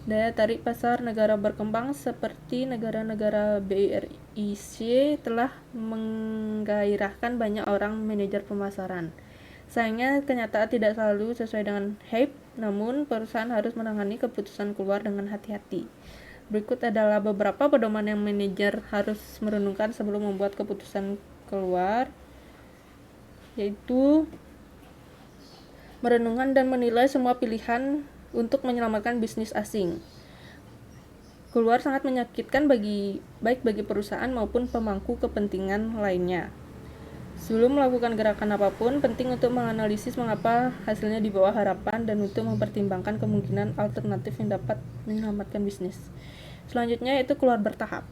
Daya tarik pasar negara berkembang seperti negara-negara BRIC telah menggairahkan banyak orang manajer pemasaran. Sayangnya, kenyataan tidak selalu sesuai dengan hype, namun perusahaan harus menangani keputusan keluar dengan hati-hati. Berikut adalah beberapa pedoman yang manajer harus merenungkan sebelum membuat keputusan keluar, yaitu merenungkan dan menilai semua pilihan untuk menyelamatkan bisnis asing. Keluar sangat menyakitkan baik bagi perusahaan maupun pemangku kepentingan lainnya. Sebelum melakukan gerakan apapun, penting untuk menganalisis mengapa hasilnya di bawah harapan dan untuk mempertimbangkan kemungkinan alternatif yang dapat menyelamatkan bisnis. Selanjutnya itu keluar bertahap.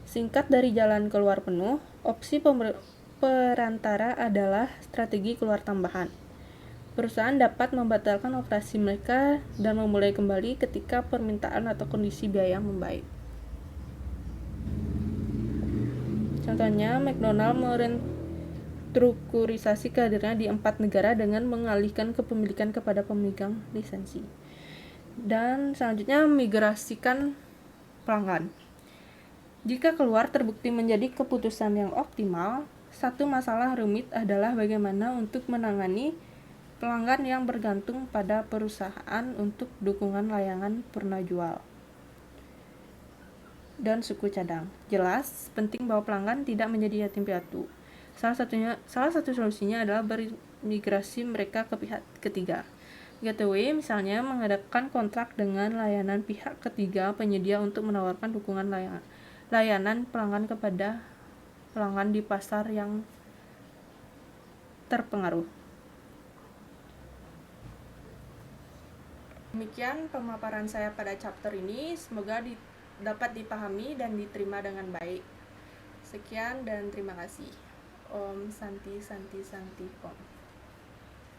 Singkat dari jalan keluar penuh, opsi perantara adalah strategi keluar tambahan. Perusahaan dapat membatalkan operasi mereka dan memulai kembali ketika permintaan atau kondisi biaya membaik. Contohnya, McDonald merestrukturisasi karirnya di 4 negara dengan mengalihkan kepemilikan kepada pemegang lisensi. Dan selanjutnya, migrasikan pelanggan. Jika keluar terbukti menjadi keputusan yang optimal, satu masalah rumit adalah bagaimana untuk menangani pelanggan yang bergantung pada perusahaan untuk dukungan layanan purna jual dan suku cadang. Jelas, penting bahwa pelanggan tidak menjadi yatim piatu. Salah satu solusinya adalah bermigrasi mereka ke pihak ketiga. Gateway misalnya mengadakan kontrak dengan layanan pihak ketiga penyedia untuk menawarkan dukungan layanan pelanggan kepada pelanggan di pasar yang terpengaruh. Demikian pemaparan saya pada chapter ini, semoga dapat dipahami dan diterima dengan baik. Sekian dan terima kasih. Om Santi Santi Santi Om.